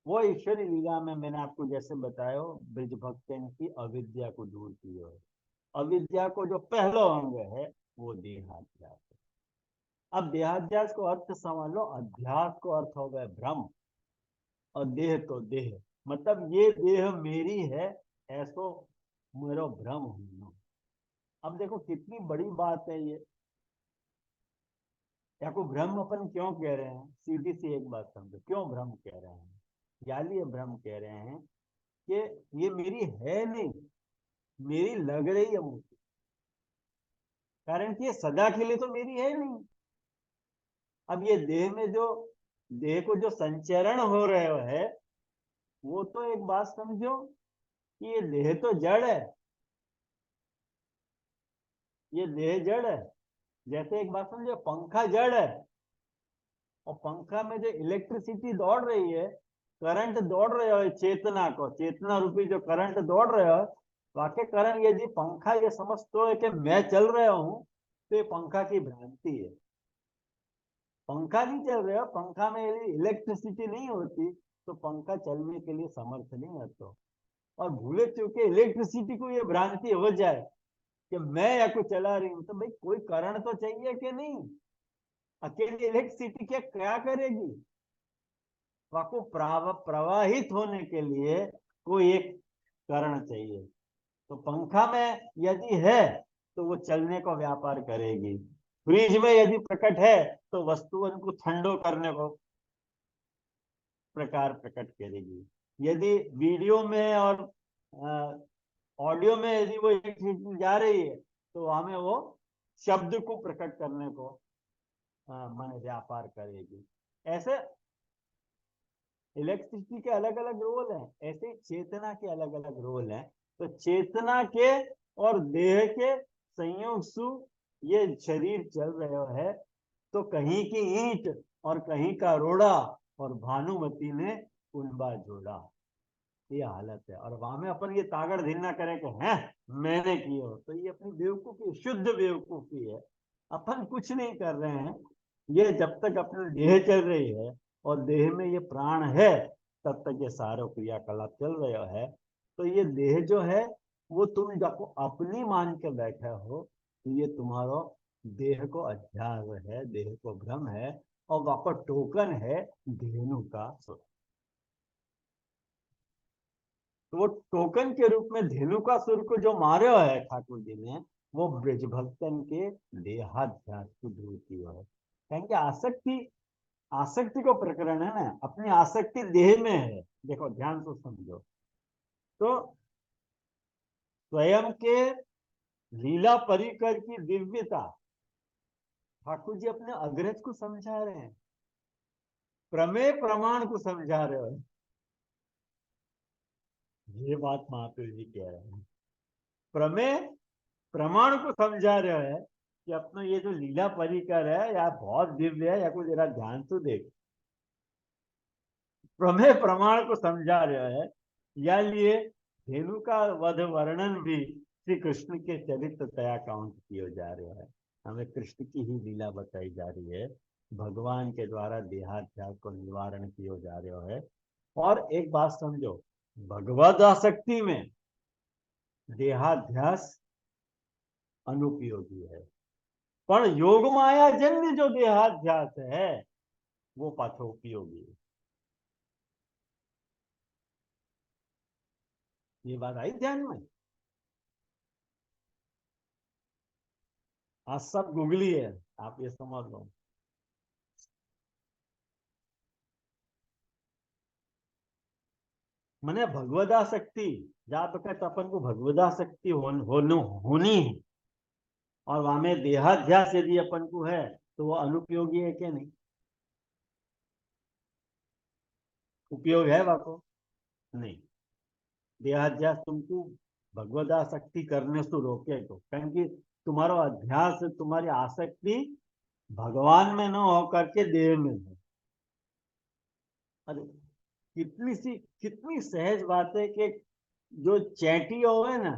S1: वो ईश्वरी लीला में मैंने आपको जैसे बताया ब्रज भक्तन की अविद्या को दूर किया है। अविद्या को जो पहला अंग है वो देहाध्यास है। अब देहाध्यास को अर्थ समझ लो, अध्यास को अर्थ हो गया भ्रम, और देह तो देह, मतलब ये देह मेरी है ऐसो मेरो भ्रम होना। अब देखो कितनी बड़ी बात है ये। या को भ्रम अपन क्यों कह रहे हैं, सीधी सी एक बात समझो, क्यों भ्रम कह रहे हैं। या लिए भ्रम कह रहे हैं कि ये मेरी है नहीं, मेरी लग रही है मुझे, कारण कि ये सदा के लिए तो मेरी है नहीं। अब ये देह में जो, देह को जो संचरण हो रहे है, वो तो एक बात समझो कि ये देह तो जड़ है, ये देह जड़ है। जैसे एक बात समझो, पंखा जड़ है, और पंखा में जो इलेक्ट्रिसिटी दौड़ रही है, करंट दौड़ रहे हो, चेतना को, चेतना रूपी जो करंट दौड़ रहे हो, वाकई करंट, यदि पंखा ये समझते है कि मैं चल रहा हूं, तो ये पंखा की भ्रांति है। पंखा नहीं चल रहा, पंखा में यदि इलेक्ट्रिसिटी नहीं होती तो पंखा चलने के लिए समर्थ नहीं होता। और भूले चूके इलेक्ट्रिसिटी को ये भ्रांति हो जाए कि मैं या को चला रही हूं, तो भाई कोई कारण तो चाहिए कि नहीं। अकेली इलेक्ट्रिसिटी क्या क्या करेगी, वाको प्रवाहित होने के लिए कोई एक कारण चाहिए। तो पंखा में यदि है तो वो चलने को व्यापार करेगी, फ्रिज में यदि प्रकट है तो वस्तुओं को ठंडो करने को प्रकार प्रकट करेगी। यदि वीडियो में और ऑडियो में यदि वो एक चीज जा रही है तो हमें वो शब्द को प्रकट करने को मन व्यापार करेगी। ऐसे इलेक्ट्रिसिटी के अलग अलग रोल हैं, ऐसे चेतना के अलग अलग रोल हैं। तो चेतना के और देह के संयोग से ये शरीर चल रहा है। तो कहीं की ईंट और कहीं का रोड़ा, और भानुमति ने कुंबा जोड़ा, ये हालत है। और वहां में अपन ये तागड़ धिन्ना करें कि हैं मैंने की हो, तो ये अपनी बेवकूफी, शुद्ध बेवकूफी है। अपन कुछ नहीं कर रहे हैं। ये जब तक अपनी देह चल रही है और देह में ये प्राण है, तब तक ये सारे क्रियाकलाप चल रहे है। तो ये देह जो है वो तुम जब अपनी मान के बैठे हो, तो ये तुम्हारा देह को अध्यास है, देह को भ्रम है, और वहां पर टोकन है धेनु का। तो वो टोकन के रूप में धेनुकासुर को जो मारे है ठाकुर जी ने, वो ब्रज भक्तन के देहाध्यास को दूर किया है। कहेंगे आसक्ति, आसक्ति को प्रकरण है ना, अपनी आसक्ति देह में है। देखो ध्यान से समझो, तो स्वयं के लीला परिकर की दिव्यता ठाकुर जी अपने अग्रज को समझा रहे हैं, प्रमेय प्रमाण को समझा रहे हैं। ये बात महावीर जी कह रहे हैं, प्रमेय प्रमाण को समझा रहे हैं कि अपना ये जो लीला परिकर है या बहुत दिव्य है, या कुछ जरा ध्यान से देख, प्रमेय प्रमाण को समझा रहे हैं। या लिए धेनु का वध वर्णन भी श्री कृष्ण के चरित्र तया काउंट किए जा रहे हैं। हमें कृष्ण की ही लीला बताई जा रही है, भगवान के द्वारा देहाध्यास को निवारण किए जा रहे है। और एक बात समझो, भगवद आसक्ति में देहाध्यास अनुपयोगी है, पर योग माया जन्य जो देहाध्यास है वो पाछो उपयोगी है। ये बात आई ध्यान में। आज सब गूगली है, आप ये समझ लो। मैंने भगवदा शक्ति, जहां तक अपन को भगवदा शक्ति होनी है, और वहां में देहाध्यास यदि अपन को है तो वो अनुपयोगी है क्या नहीं, उपयोग है वाको नहीं। देहाध्यास तुमको भगवदा शक्ति करने से रोके, तो क्योंकि तुम्हारा अध्यास, तुम्हारी आसक्ति भगवान में न हो करके देह में है। अरे कितनी सहज बात है कि जो चैंटी हो है ना,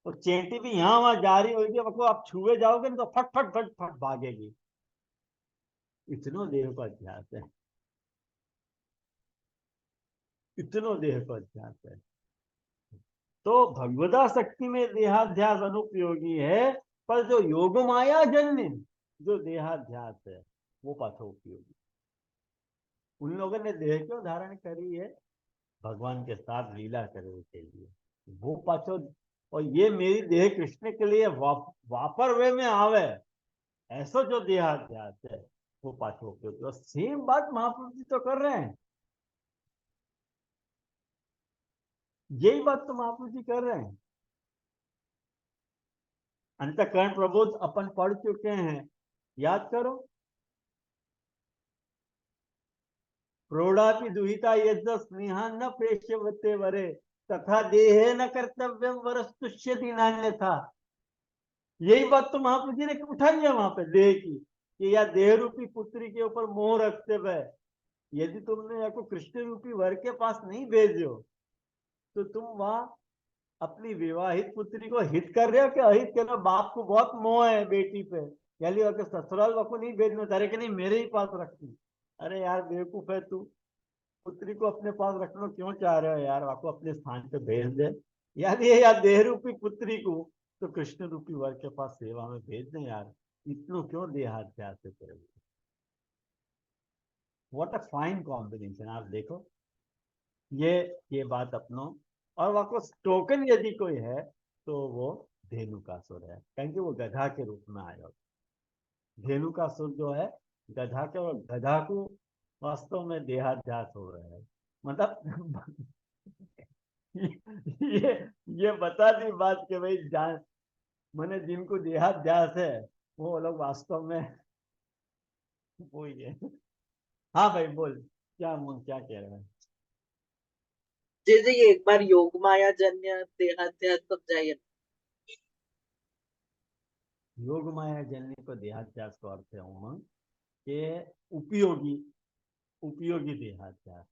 S1: तो चैंटी भी यहाँ वहां जा रही होगी, आपको आप छुए जाओगे ना तो फट फट फट फट भागेगी। इतनो देह का अध्यास है, इतनो देह का अध्यास है। तो भगवदा शक्ति में देहाध्यास अनुपयोगी है, पर जो योग माया जन्य जो देहाध्यास है वो पाथोपयोगी। उन लोगों ने देह क्यों धारण करी है? भगवान के साथ लीला करने के लिए। वो पाछो, और ये मेरी देह कृष्ण के लिए वापर वे में आवे, ऐसा जो देहाध्यास है वो पाछो उपयोगी। तो सेम बात महाप्रभु जी तो कर रहे हैं, यही बात तो महाप्रभु जी कर रहे हैं। अंतःकरण प्रबोध अपन पढ़ चुके हैं, याद करो। प्रौढ़ापि दुहिता यज्ञ स्नेहा न प्रेष्यवते वरे, तथा देहे न कर्तव्यम वरस्तुष्यति नान्य था। यही बात तो महाप्रभु जी ने उठाई है वहां पे देह की, कि या देह रूपी पुत्री के ऊपर मोह रखते हुए यदि तुमने या को कृष्ण रूपी वर के पास नहीं भेजो, तो तुम वहां अपनी विवाहित पुत्री को हित कर रहे हो कि अहित कर रहे हो? बाप को बहुत मोह है बेटी पे, यानी अगर ससुराल को नहीं भेजना चाह रहे कि नहीं मेरे ही पास रखनी। अरे यार बेवकूफ है तू, पुत्री को अपने पास रखना क्यों चाह रहे हो यार? आपको अपने स्थान पे भेज दे, यार ये यार देह रूपी पुत्री को तो कृष्ण रूपी वर के पास सेवा में भेज दे यार। इतनों क्यों देहाध्यास से करोगे? What a fine combination. आप देखो ये बात अपनो। और वह टोकन यदि कोई है तो वो धेनु का सुर है, क्योंकि वो गधा के रूप में आया। धेनु का सुर जो है गधा के, और गधा को वास्तव में देहाध्यास हो रहा है। मतलब ये ये बता दी बात कि भाई जान मैंने जिनको देहाध्यास है वो लोग वास्तव में वही है। हाँ भाई बोल, क्या कह रहे हैं?
S2: जैसे ये एक बार योग माया जन्य देहाध्यास समझाइए।
S1: योग माया जन्य को देहाध्यास को अर्थ है उमंग के उपयोगी, उपयोगी देहाध्यास।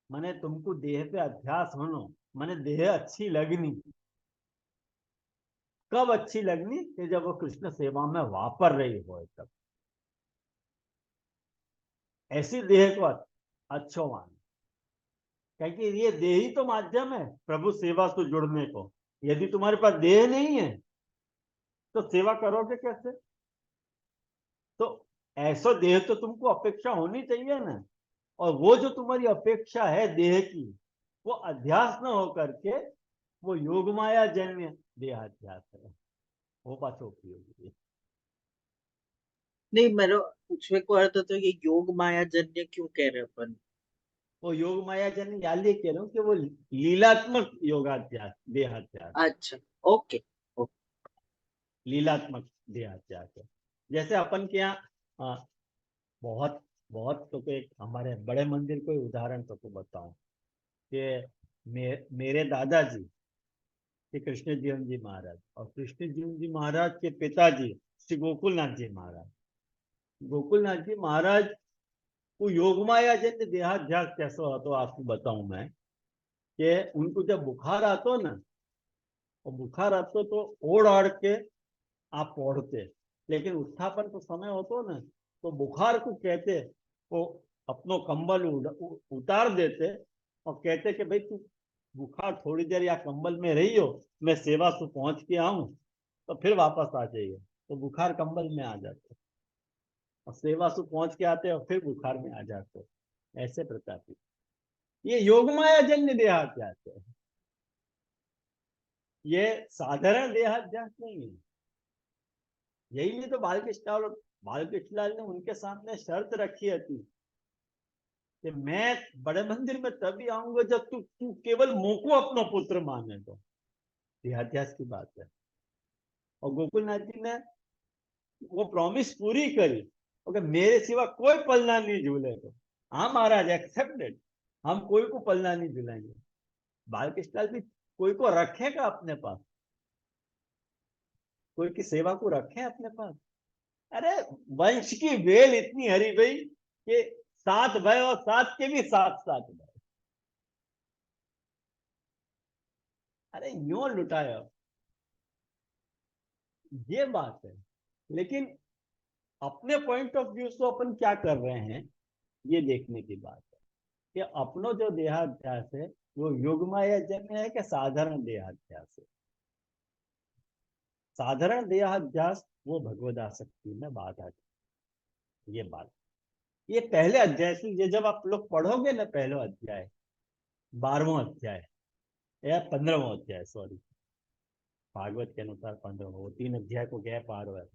S1: माने तुमको देह पे अध्यास होनो, माने देह अच्छी लगनी। कब अच्छी लगनी? कि जब वो कृष्ण सेवा में वापर रही हो तब। ऐसी देह को अच्छो मान, क्योंकि ये देह ही तो माध्यम है प्रभु सेवा से जुड़ने को। यदि तुम्हारे पास देह नहीं है तो सेवा करोगे कैसे? तो ऐसा देह तो तुमको अपेक्षा होनी चाहिए ना। और वो जो तुम्हारी अपेक्षा है देह की, वो अध्यास न हो करके वो योग माया जन्य देहाध्यास है, वो पाछो उपयोगी है।
S2: नहीं, मेरा पूछने को अर्थ तो ये योग माया जन्य क्यों कह रहे अपन?
S1: वो योग माया जन्य याद कह रहा हूँ कि वो लीलात्मक योगाध्यास देहाध्यास,
S2: अच्छा। ओके। ओके।
S1: लीलात्मक देहाध्यास है। जैसे अपन के यहाँ बहुत बहुत तो एक हमारे बड़े मंदिर को उदाहरण तो बताऊं कि मेरे दादाजी श्री कृष्ण जीवन जी महाराज और कृष्ण जीवन जी महाराज के पिताजी श्री गोकुलनाथ जी महाराज, गोकुलनाथ जी महाराज को योगमाया जैसे देहाध्यास कैसा हो तो आपको बताऊं मैं कि उनको जब बुखार आता ना, और बुखार आता तो ओढ़ आड़ के आप पढ़ते, लेकिन उत्थापन तो समय होतो ना, तो बुखार को कहते वो अपनो कंबल उतार देते और कहते कि भाई तू बुखार थोड़ी देर या कंबल में रही हो, मैं सेवा से पहुंच के आऊं तो फिर वापस आ जाइए। तो बुखार कंबल में आ जाते और सेवा से पहुंच के आते और फिर बुखार में आ जाते। ऐसे प्रकार की ये योग माया जन्य देहाध्यास है, ये साधारण देहाध्यास नहीं है। यही नहीं तो बालकृष्ण ने उनके सामने शर्त रखी थी कि मैं बड़े मंदिर में तभी आऊंगा जब तू केवल मुंह को अपना पुत्र माने। तो देहाध्यास की बात है। और गोकुलनाथ जी ने वो प्रॉमिस पूरी करी, ओके मेरे सिवा कोई पलना नहीं झूलेगा। हाँ महाराज एक्सेप्टेड, हम कोई को पलना नहीं झूलेंगे। बालकृष्ण भी कोई को रखेगा अपने पास, कोई की सेवा को रखें अपने पास। अरे वंश की वेल इतनी हरी गई कि 7 भाई और 7 के भी 7 भाई। अरे यूं लुटाया, ये बात है। लेकिन अपने पॉइंट ऑफ व्यू से अपन क्या कर रहे हैं, ये देखने की बात है कि अपनो जो देहाध्यास है वो युगमाया जन्य है कि साधारण देहाध्यास है। साधारण देहाध्यास वो भगवदासक्ति में बात आती है, ये बात। ये पहले अध्याय से, ये जब आप लोग पढ़ोगे ना पहला अध्याय, 12वां अध्याय या 15वां अध्याय, सॉरी, भागवत के अनुसार 15वां, वो 3 अध्याय को गैप आ रहा है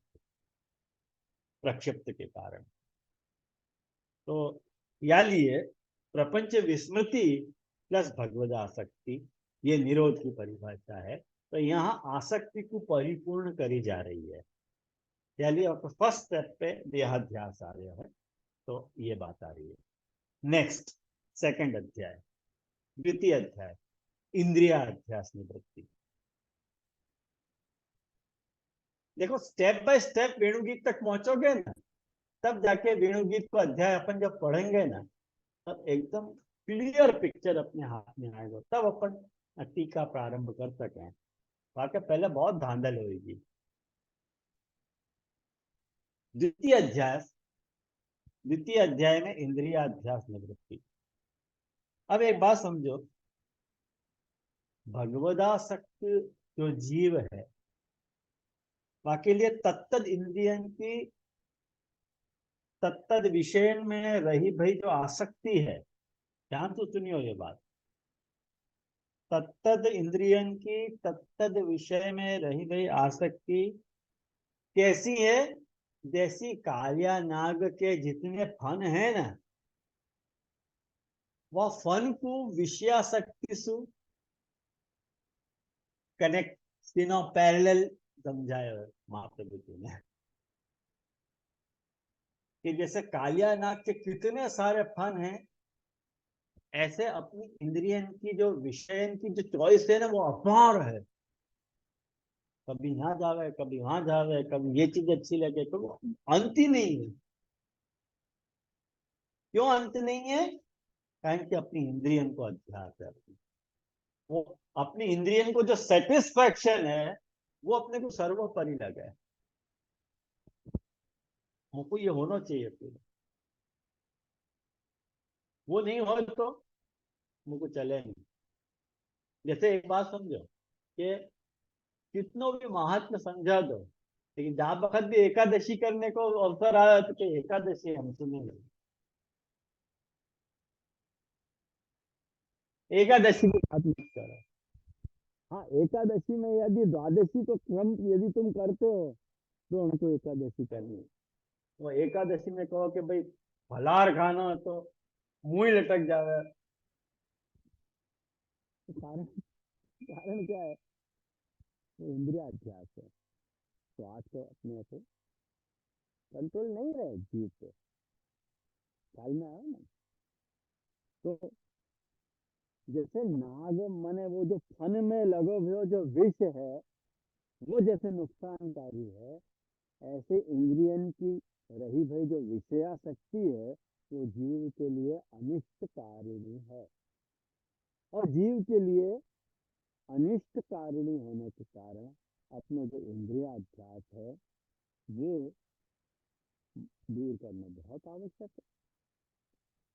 S1: प्रक्षिप्त के कारण। तो या लिए प्रपंच विस्मृति प्लस भगवदासक्ति, ये निरोध की परिभाषा है। तो यहाँ आसक्ति को परिपूर्ण करी जा रही है, चलिए फर्स्ट स्टेप पे देहाध्यास आ रहा है, तो ये बात आ रही है। नेक्स्ट सेकंड अध्याय, द्वितीय अध्याय, इंद्रियाध्यास निवृत्ति। देखो स्टेप बाय स्टेप वेणुगीत तक पहुंचोगे ना, तब जाके वेणुगीत को अध्याय अपन जब पढ़ेंगे ना, तब एकदम क्लियर पिक्चर अपने हाथ में आएगा, तब अपन टीका प्रारंभ कर सकें। वाकई पहले बहुत धांधल होगी। द्वितीय अध्याय में इंद्रियाध्यास निवृत्ति। अब एक बात समझो, भगवदासक्त जो जीव है, वाके लिए तत्तद इंद्रियन की तत्तद विषय में रही भाई जो आसक्ति है, ध्यान तो सुनियो ये बात, तत्तद इंद्रियन की तत्तद विषय में रही गई आसक्ति कैसी है? जैसी कालिया नाग के जितने फन है ना, वह फन को विषयासक्ति से कनेक्ट, पैरेलल समझाया महाप्रभु जी ने, कि जैसे कालिया नाग के कितने सारे फन हैं, ऐसे अपनी इंद्रियन की जो विषय की जो चॉइस है ना, वो अपार है। कभी यहाँ जावे, कभी वहां जावे, कभी ये चीज अच्छी लगे, तो अंत ही नहीं है। क्यों अंत नहीं है? कारण कि अपनी इंद्रियन को अध्यास है, वो अपनी इंद्रियन को जो सेटिस्फैक्शन है, वो अपने को सर्वोपरि लगा है। हमको ये होना चाहिए पूरा, वो नहीं हो तो मुझको चले नहीं। जैसे एक बात समझो कि कितनों भी महात्मा समझा दो, लेकिन जहां वक्त भी एकादशी करने को अवसर आया तो कि एकादशी हम सुनेंगे, एकादशी की बात मत करो। हाँ, एकादशी में यदि द्वादशी को क्रम यदि तुम करते हो तो हमको एकादशी करनी है। वो एकादशी में कहो कि भाई फलार खाना है तो मुंह ही लटक जावे, तो कारण कारण क्या है? वो इंद्रिया अध्यास है। तो आज को अपने को कंट्रोल नहीं रहे जीव पे, ख्याल में आया ना? तो जैसे नाग मने वो जो फन में लगो हुए जो विष है, वो जैसे नुकसानकारी है, ऐसे इंद्रियन की रही भई जो विषयासक्ति है, वो जीव के लिए अनिष्टकारिणी है। और जीव के लिए अनिष्टकारिणी होने के कारण अपने जो इंद्रिया अध्यास है, वो दूर करना बहुत आवश्यक है।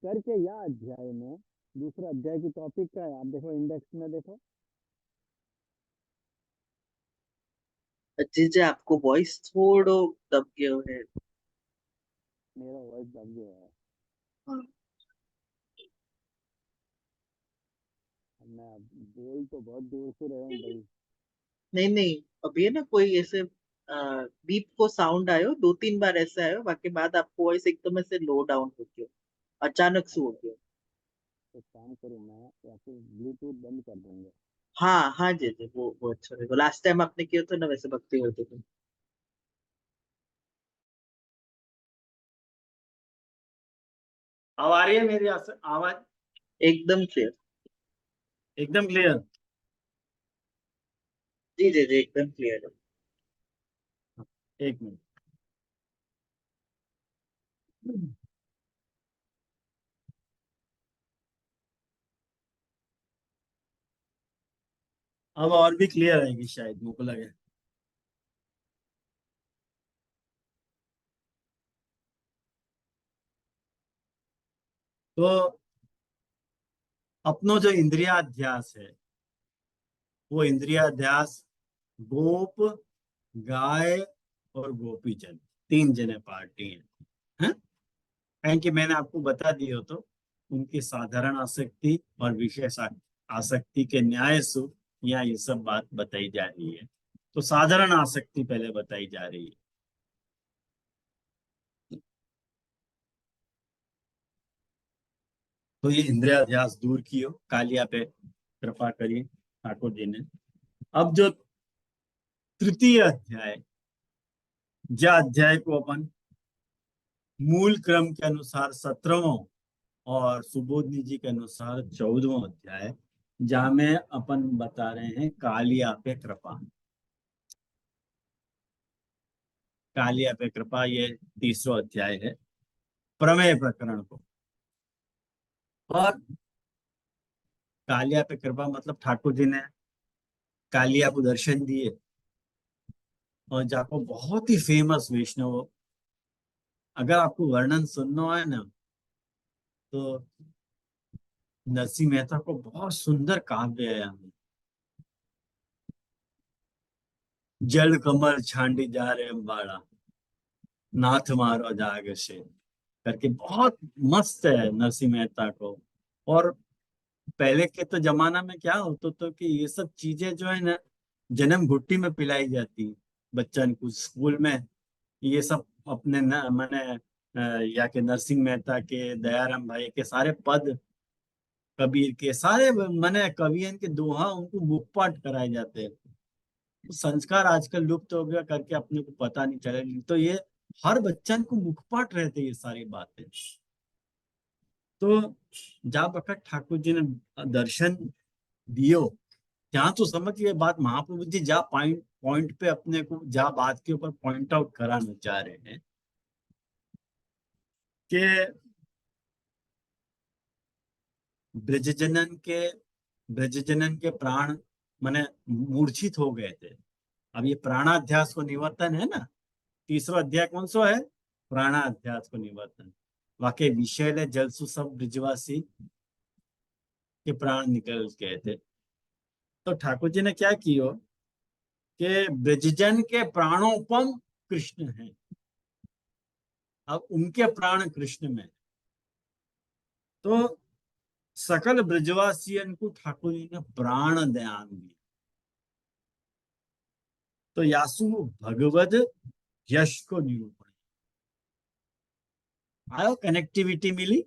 S1: करके या अध्याय में, दूसरा अध्याय की टॉपिक क्या है आप देखो, इंडेक्स में देखो।
S2: जी जी, आपको वॉइस थोड़ो दब गयो है।
S1: मेरा वॉइस दब गया है।
S2: हाँ।
S1: मैं बोल तो बहुत दूर से रहा हूँ भाई।
S2: नहीं नहीं, अभी है ना कोई ऐसे बीप को साउंड आयो, 2-3 बार ऐसे आयो, बाकी बाद आपको वॉइस एकदम ऐसे लो डाउन हो गयो, अचानक से हो गया।
S1: तो काम करूँ मैं, या फिर ब्लूटूथ बंद कर दूंगा?
S2: हाँ हाँ जी जी, वो अच्छा रहेगा। लास्ट टाइम आपने किया था ना वैसे, भक्ति होते थे।
S1: अब आ रही है मेरी आवाज?
S2: एकदम क्लियर।
S1: एकदम क्लियर।
S2: जी जी जी, एकदम क्लियर है।
S3: एक मिनट। अब और भी क्लियर आएगी शायद, मुझको लगे। तो अपनो जो इंद्रियाध्यास है, वो इंद्रियाध्यास गोप, गाय और गोपीजन, तीन जने पार्टी हैं। कहीं कि मैंने आपको बता दिया तो उनकी साधारण आसक्ति और विशेष आसक्ति के न्याय सु यहाँ ये सब बात बताई जा रही है। तो साधारण आसक्ति पहले बताई जा रही है। तो ये इंद्रियाध्यास दूर कियो, कालिया पे कृपा करिए ठाकुर जी ने। अब जो तृतीय अध्याय, जो अध्याय को अपन मूल क्रम के अनुसार 17वां और सुबोधनी जी के अनुसार 14वां अध्याय, जहां में अपन बता रहे हैं कालिया पे कृपा। कालिया पे कृपा ये तीसरा अध्याय है प्रमेय प्रकरण को। और कालिया पे कृपा मतलब ठाकुर जी ने कालिया को दर्शन दिए, और जाको बहुत ही फेमस वैष्णव, अगर आपको वर्णन सुनना है ना, तो नरसिंह मेहता को बहुत सुंदर काव्य है हमें। जल कमल छांडी जा रे अम्बाड़ा, नाथ मारो जाग से करके बहुत मस्त है नरसिंह मेहता को। और पहले के तो जमाना में क्या होता तो कि ये सब चीजें जो है ना, जन्म घुट्टी में पिलाई जाती बच्चन को स्कूल में। ये सब अपने न मैंने या के नरसिंह मेहता के, दयाराम भाई के सारे पद, कबीर के सारे मैंने कवियन के दोहा उनको मुखपाठ कराए जाते हैं। तो संस्कार आजकल लुप्त हो गया करके अपने को पता नहीं चले, तो ये हर बच्चन को मुखपाठ रहते ये सारी बातें। तो जहाँ बखत ठाकुर जी ने दर्शन दियो, यहाँ तो समझ ये बात महाप्रभु जी जहाँ पॉइंट पॉइंट पे अपने को जहाँ बात के ऊपर पॉइंट आउट कराना चाह रहे हैं कि ब्रजजनन के ब्रजजनन के प्राण माने मूर्छित हो गए थे। अब ये प्राणाध्यास को निवर्तन है ना, तीसरा अध्याय कौन सा है? प्राणाध्यास को निवर्तन। वाकई विषय जलसु सब ब्रजवासी के प्राण निकल गए थे। तो ठाकुर जी ने क्या किया कि ब्रजजन के प्राणोपम कृष्ण है, अब उनके प्राण कृष्ण में। तो सकल ब्रजवासियन को ठाकुर जी ने प्राण ध्यान दिया। तो यासु भगवद यश को निरूपण आयो, कनेक्टिविटी मिली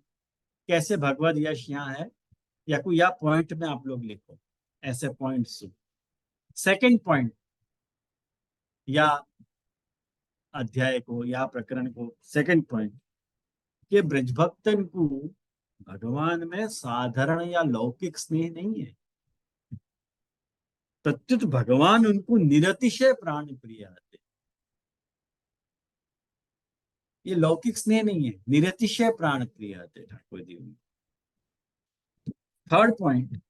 S3: कैसे भगवद यश यहाँ है, या कोई या पॉइंट में आप लोग लिखो ऐसे पॉइंट। सेकंड पॉइंट या अध्याय को या प्रकरण को सेकंड पॉइंट, कि ब्रजभक्तन को भगवान में साधारण या लौकिक स्नेह नहीं है, प्रत्युत भगवान उनको निरतिशय प्राण प्रिय आते। ये लौकिक स्नेह नहीं है, निरतिशय प्राण प्रिय आते ठाकुर जी। थर्ड पॉइंट,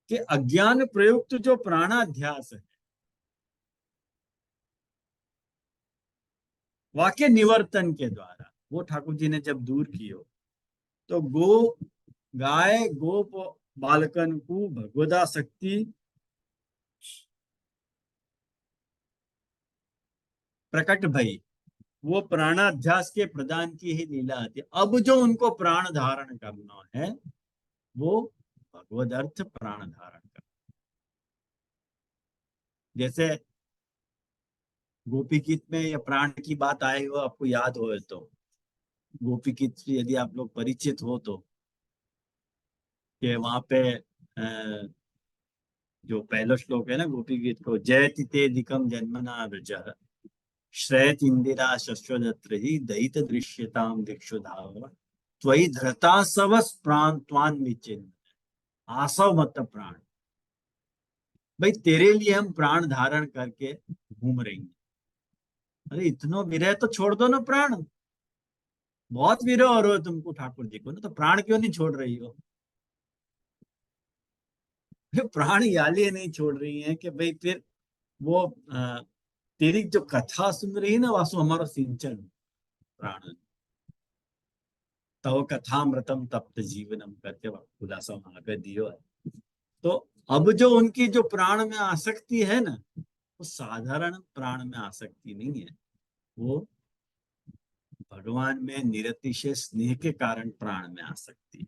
S3: कि अज्ञान प्रयुक्त जो प्राणाध्यास है, वाक्य निवर्तन के द्वारा वो ठाकुर जी ने जब दूर कियो, तो गाय गोप बालकन को भगवदा शक्ति प्रकट भई, वो प्राणाध्यास के प्रदान की ही लीला आती। अब जो उनको प्राण धारण करना है वो भगवद अर्थ प्राण धारण कर। जैसे गोपी गीत में ये प्राण की बात आए हो, आपको याद हो तो गोपी गीत से यदि आप लोग परिचित हो तो, कि वहां पे जो पहला श्लोक है ना गोपी गीत को, जयति ते दिकम जन्मना ब्रज श्रेयत इंदिरा शश्वदत्र ही दयित दृश्यताम दिक्षु धाव त्वयि धृता सवस प्राण त्वान विचिन्न आसव मत प्राण। भाई तेरे लिए हम प्राण धारण करके घूम रही हैं, अरे इतनो विरह तो छोड़ दो ना प्राण, बहुत विरह हो रहे हो तुमको ठाकुर जी को ना, तो प्राण क्यों नहीं छोड़ रही हो? प्राण याली नहीं छोड़ रही है कि भाई फिर वो तेरी जो कथा सुन रही है ना, वासु हमारा सिंचन प्राण, तव कथामृतम तप्त जीवनम करके वह खुलासा वहां पे दियो है। तो अब जो उनकी जो प्राण में आसक्ति है ना, वो साधारण प्राण में आसक्ति नहीं है, वो भगवान में निरतिशय स्नेह के कारण प्राण में आसक्ति है।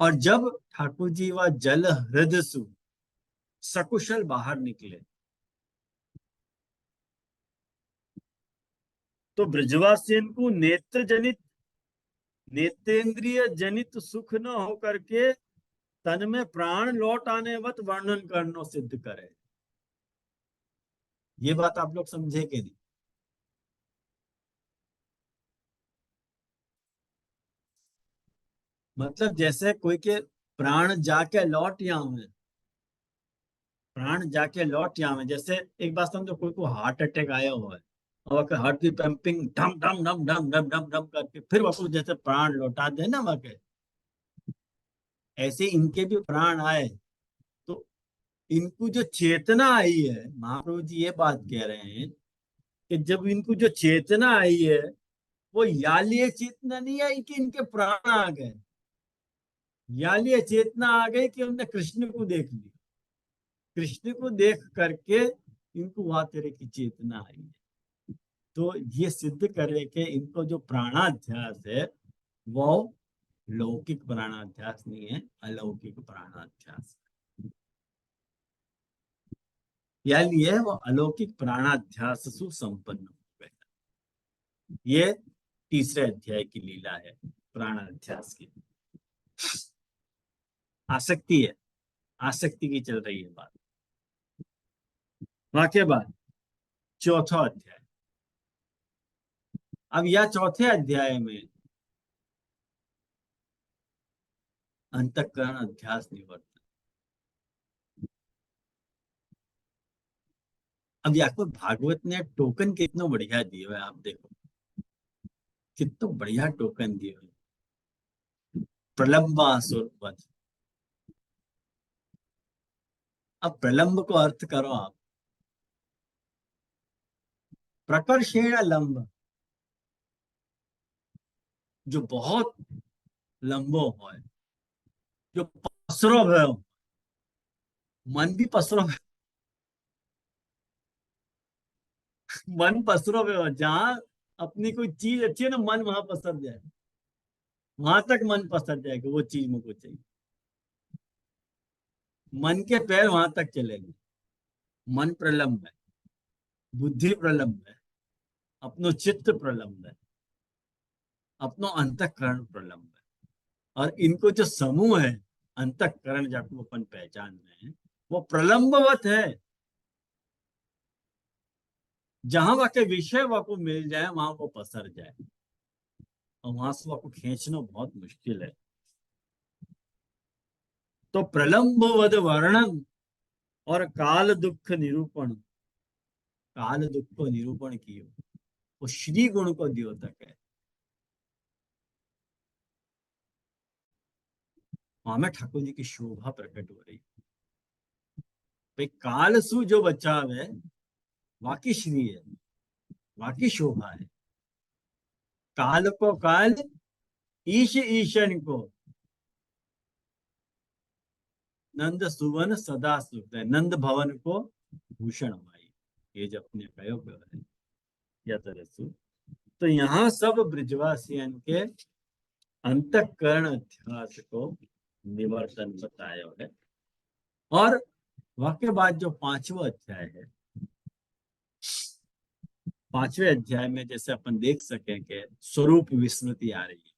S3: और जब ठाकुर जी वह जल हृदय सु सकुशल बाहर निकले, तो ब्रजवासियन को नेत्र जनित नेत्रेंद्रिय जनित सुख न हो करके तन में प्राण लौट आने वत वर्णन करना सिद्ध करे। ये बात आप लोग समझे कि नहीं? मतलब जैसे कोई के प्राण जाके लौट आवे, प्राण जाके लौट आवे। जैसे एक बात समझो, कोई को हार्ट अटैक आया हुआ है और हार्ट की पंपिंग डम डम डम डम डम डम डम करके फिर वापस जैसे प्राण लौटा दे ना वाके, ऐसे इनके भी प्राण आए तो इनको जो चेतना आई है, महाप्रभु जी ये बात कह रहे हैं कि जब इनको जो चेतना आई है, वो यालीय चेतना नहीं आई कि इनके प्राण आ गए, यालीय चेतना आ गई कि उन्होंने कृष्ण को देख लिया, कृष्ण को देख करके इनको वहां तेरे की चेतना आई है। तो ये सिद्ध करे कि इनको जो प्राणाध्यास है वो लौकिक प्राणाध्यास नहीं है, अलौकिक प्राणाध्यास है। यानी ये वो अलौकिक प्राणाध्यास सुसंपन्न हो गया। ये तीसरे अध्याय की लीला है प्राणाध्यास की। आसक्ति है, आसक्ति की चल रही है बात। वाक्य बाद चौथा अध्याय। अब यह चौथे अध्याय में अंतःकरण अध्यास निवर्तन। अब याको भागवत ने टोकन कितना बढ़िया दिए हुए, आप देखो कितना बढ़िया टोकन दिए हुए। प्रलंबासुर वध। अब प्रलंब को अर्थ करो आप, प्रकर्षेण लंब, जो बहुत लंबो हो, जो पसरो भयो, मन भी पसरो, मन पसरो भयो, जहां अपनी कोई चीज अच्छी है ना, मन वहां पसर जाए, वहां तक मन पसर जाए कि वो चीज मुझको चाहिए, मन के पैर वहां तक चलेंगे। मन प्रलंब है, बुद्धि प्रलंब है, अपनो चित्त प्रलंब है, अपनो अंतःकरण प्रलंब है। और इनको जो समूह है अंतःकरण, जाको अपन पहचान रहे हैं, वो प्रलंबवत है। जहां वह के विषय वह को मिल जाए वहां वो पसर जाए, और वहां से वह को खींचना बहुत मुश्किल है। तो प्रलंबवद वर्णन और काल दुख निरूपण, काल दुख को निरूपण कियो, वो श्री गुण को द्योतक है। वहां में ठाकुर जी की शोभा प्रकट हो रही है। भाई काल सु जो बचाव है वाकी श्री है, वाकी शोभा है। काल को काल, ईश ईशन को, नंद सुवन सदा सुख है, नंद भवन को भूषण भाई, ये जो अपने प्रयोग है या तरह। तो यहाँ सब ब्रिजवासियन के अंतःकरण अध्यास को निवर्तन बताया है। और वाक्य बाद जो पांचवा अध्याय है, पांचवें अध्याय में जैसे अपन देख सकें कि स्वरूप विस्मृति आ रही है।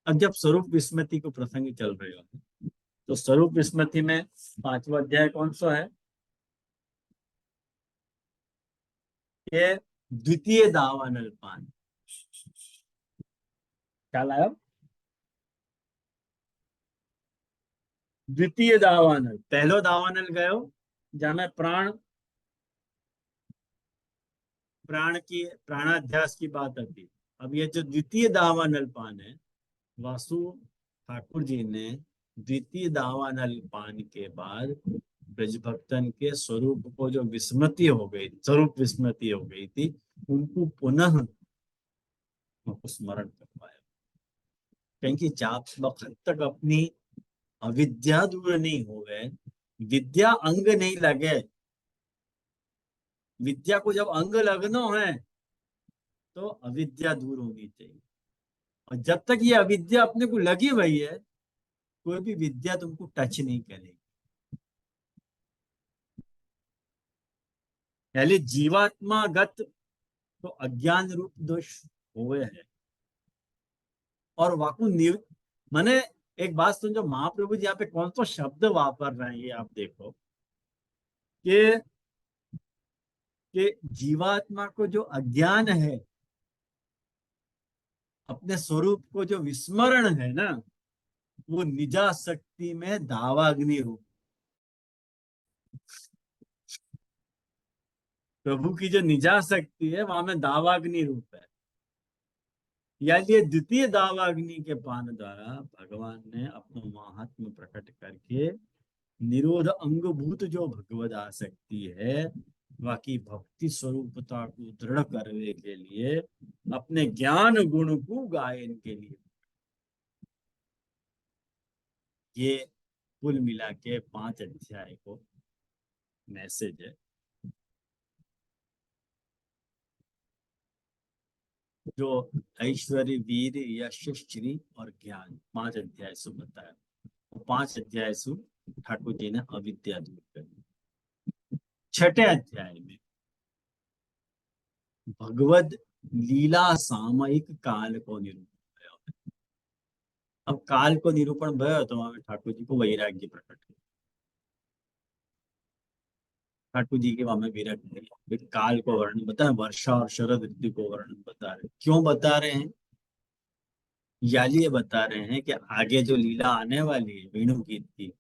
S3: अब जब स्वरूप विस्मृति को प्रसंग चल रहे हो, तो स्वरूप विस्मृति में पांचवा अध्याय कौन सा है? ये द्वितीय दावानल पान। क्या लाया? द्वितीय दावानल। पहलो दावानल गयो जहाँ प्राण प्राणाध्यास की बात आती। अब ये जो द्वितीय दावानलपान है, वासु ठाकुर जी ने द्वितीय दावानलपान के बाद ब्रजभक्तन के स्वरूप को जो विस्मृति हो गई, स्वरूप विस्मृति हो गई थी, उनको पुनः उनको स्मरण करवाया। क्योंकि जब वक्त तक अपनी अविद्या दूर नहीं हो गए, विद्या अंग नहीं लगे, विद्या को जब अंग लगना है तो अविद्या दूर होनी चाहिए। और जब तक ये अविद्या अपने को लगी हुई है, कोई भी विद्या तुमको टच नहीं करेगी। पहले जीवात्मागत तो अज्ञान रूप दोष हुए हैं। और वाकु माने एक बात समझो, महाप्रभु जी यहाँ पे कौन सा शब्द वापर रहे हैं, ये आप देखो कि जीवात्मा को जो अज्ञान है, अपने स्वरूप को जो विस्मरण है ना, वो निजाशक्ति में दावाग्नि रूप, प्रभु की जो निजाशक्ति है वहां में दावाग्नि रूप है। यानी द्वितीय दावाग्नि के पान द्वारा भगवान ने अपना महात्म्य प्रकट करके निरोध अंगभूत जो भगवद आसक्ति है, बाकी भक्ति स्वरूपता को दृढ़ करने के लिए अपने ज्ञान गुण को गायन के लिए, ये कुल मिला के 5 अध्याय को मैसेज है जो ऐश्वर्य, वीर, यश, श्री और ज्ञान 5 अध्याय से बताया। 5 अध्याय से ठाकुर जी ने अविद्या दूर कर। 6ठे अध्याय में भगवद लीला सामयिक काल को निरूपण भयो। अब काल को निरूपण भयो तो वहां ठाकुर जी को वैराग्य प्रकट किया। ठाकुर जी के वहां में वैराग्य, काल को वर्णन बता, वर्षा और शरद ऋतु को वर्णन बता रहे। क्यों बता रहे हैं? याली ये बता रहे हैं कि आगे जो लीला आने वाली है वेणु गीत की,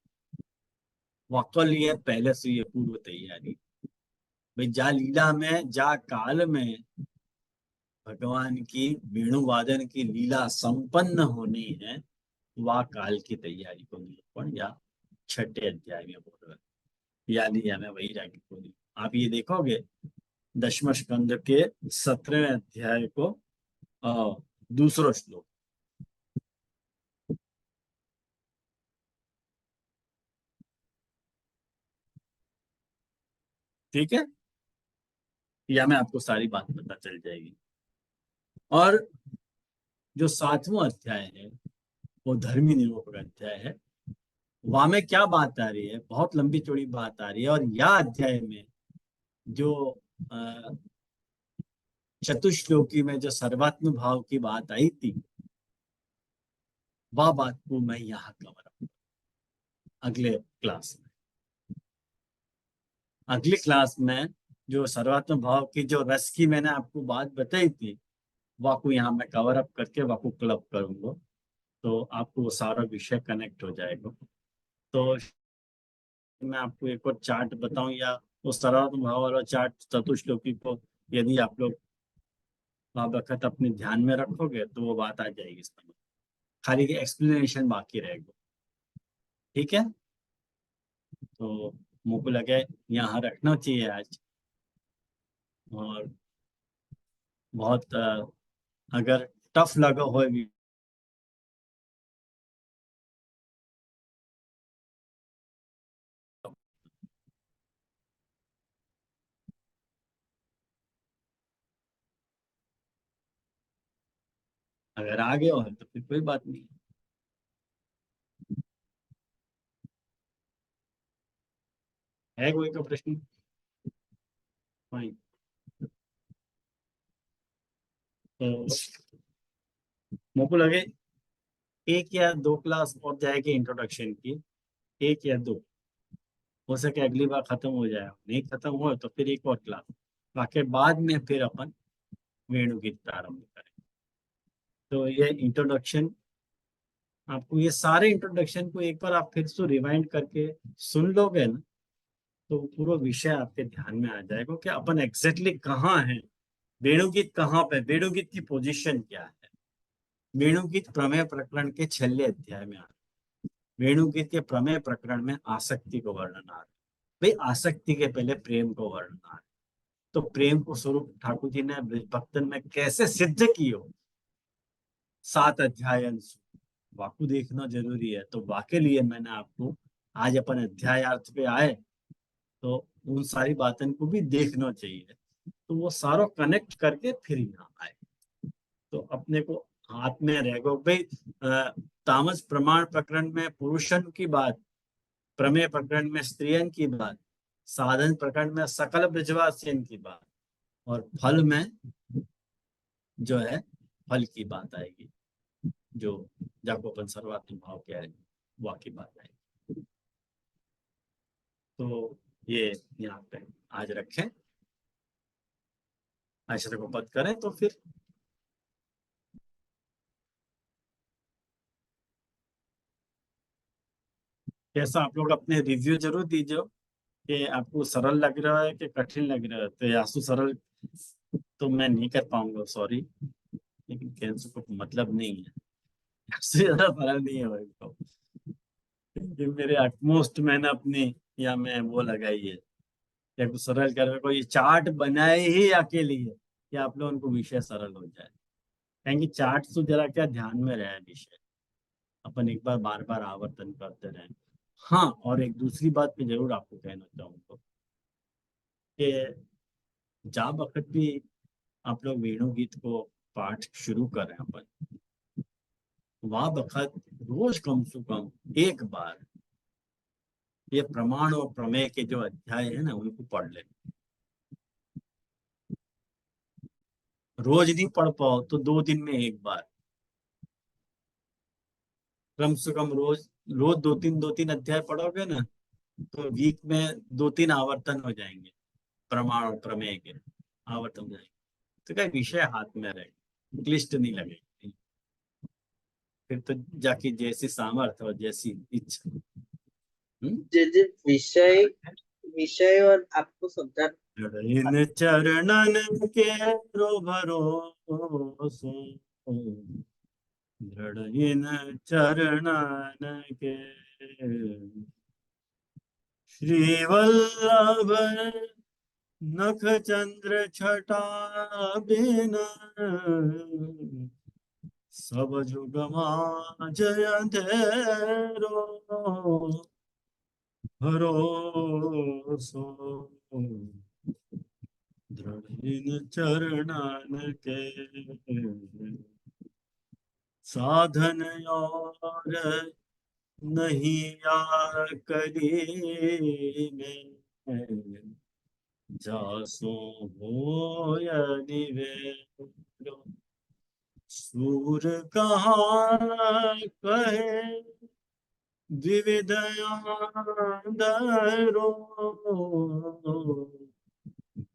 S3: वक्ल ये पहले से ये पूर्व तैयारी। भाई जा लीला में, जा काल में भगवान की वेणुवादन की लीला संपन्न होनी है, वह काल की तैयारी को निरूपण या 6ठे अध्याय में बोल रहे, यानी हमें वही रागी को। आप ये देखोगे 10वें स्कंद के 17वें अध्याय को दूसरा श्लोक, ठीक है, या में आपको सारी बात पता चल जाएगी। और जो 7वां अध्याय है वो धर्मी निरूपक अध्याय है। वहां में क्या बात आ रही है? बहुत लंबी चौड़ी बात आ रही है। और यह अध्याय में जो चतुश्लोकी में जो सर्वात्म भाव की बात आई थी, वह बात को मैं यहाँ कवर अगले क्लास में, अगली क्लास में जो सर्वात्म भाव की जो रस की मैंने आपको बात बताई थी, वाकू यहाँ मैं कवर अप करके वाकू क्लब करूंगा, तो आपको वो सारा विषय कनेक्ट हो जाएगा। तो मैं आपको एक और चार्ट बताऊं, या उस सर्वात्म भाव वाला चार्ट चतुश्लोकी को यदि आप लोग वक्त अपने ध्यान में रखोगे तो वो बात आ जाएगी इसमें, खाली की एक्सप्लेनेशन बाकी रहेगा। ठीक है, तो मुझको लगे यहाँ रखना चाहिए आज। और बहुत अगर टफ लगा हो भी अगर आ गए हो तो फिर कोई बात नहीं। है कोई का प्रश्न? फाइन। तो मुझको लगे 1 या 2 क्लास और जाएगी इंट्रोडक्शन की, 1 या 2, हो सके अगली बार खत्म हो जाए, नहीं खत्म हो तो फिर एक और क्लास, बाकी बाद में फिर अपन वेणु गीत प्रारंभ करें। तो ये इंट्रोडक्शन, आपको ये सारे इंट्रोडक्शन को एक बार आप फिर से रिवाइंड करके सुन लोगे ना, तो पूरा विषय आपके ध्यान में आ जाएगा कि अपन एग्जैक्टली कहाँ हैं वेणुगीत कहाँ पे, वेणुगीत की पोजीशन क्या है? वेणुगीत प्रमेय प्रकरण के 6वें अध्याय में आता है। वेणुगीत के प्रमेय प्रकरण में आसक्ति को वर्णन आ रहा है। भाई आसक्ति के पहले प्रेम को वर्णन आ रहा है। तो प्रेम को स्वरूप ठाकुर जी ने ब्रजभक्तन में कैसे सिद्ध कियो, 7 अध्याय वाकु देखना जरूरी है। तो वाके लिए मैंने आपको आज अपन अध्यायार्थ पे आए तो उन सारी बातों को भी देखना चाहिए, तो वो सारो कनेक्ट करके फिर यहाँ आए तो अपने को हाथ में रहेगा। भाई तामस प्रमाण प्रकरण में पुरुषन की बात, प्रमेय प्रकरण में स्त्रियन की बात, साधन प्रकरण में सकल ब्रजवासियन की बात, और फल में जो है फल की बात आएगी, जो जाको अपन सर्वात्म भाव कह रहे हैं वह की बात आएगी। तो ये यहाँ पे आज रखें, आश्रय को पद करें तो फिर कैसा आप लोग अपने रिव्यू जरूर दीजिए कि आपको सरल लग रहा है कि कठिन लग रहा है। तो यासु सरल तो मैं नहीं कर पाऊंगा, सॉरी, लेकिन कैंसर को मतलब नहीं है, इससे ज्यादा सरल नहीं है तो क्योंकि मेरे अटमोस्ट मैंने अपनी या मैं वो लगाई है या कुछ सरल कर को ये चार्ट बनाए ही अकेले है कि आप लोगों को विषय सरल हो जाए। कहेंगे चार्ट तो जरा क्या ध्यान में रहे विषय, अपन एक बार बार बार आवर्तन करते रहे। हाँ, और एक दूसरी बात मैं जरूर आपको कहना चाहूंगा कि जा वक्त भी आप लोग वेणु गीत को पाठ शुरू करें अपन, वह वक्त रोज कम से कम एक बार ये प्रमाण और प्रमेय के जो अध्याय है ना उनको पढ़ लें। रोज नहीं पढ़ पाओ तो 2 दिन में एक बार, कम से कम रोज रोज 2-3 अध्याय पढ़ोगे ना तो वीक में 2-3 आवर्तन हो जाएंगे, प्रमाण और प्रमेय के आवर्तन हो जाएंगे। तो क्या विषय हाथ में रहेगा, क्लिष्ट नहीं लगेगा। फिर तो जाके जैसी सामर्थ्य और जैसी इच्छा।
S2: जे विषय विषय और आपको समझा
S3: इन चरणन के रो भरोसो, दृढ़ इन चरणन के श्रीवल्लभ नख चंद्र छटा बिन, सब जुग जय अंधेरो भरोसो, दृढ़ इन चरणन के साधन और नहीं यार करी में, जासो हो निवेरो, सूर कहाँ कहे द्विविधयादरो,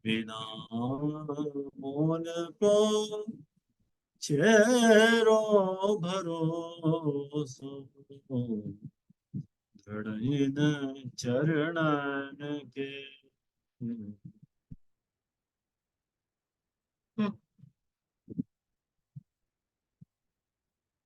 S3: बिना मोल को चेरो भरोसो, दृढ़ इन चरणन के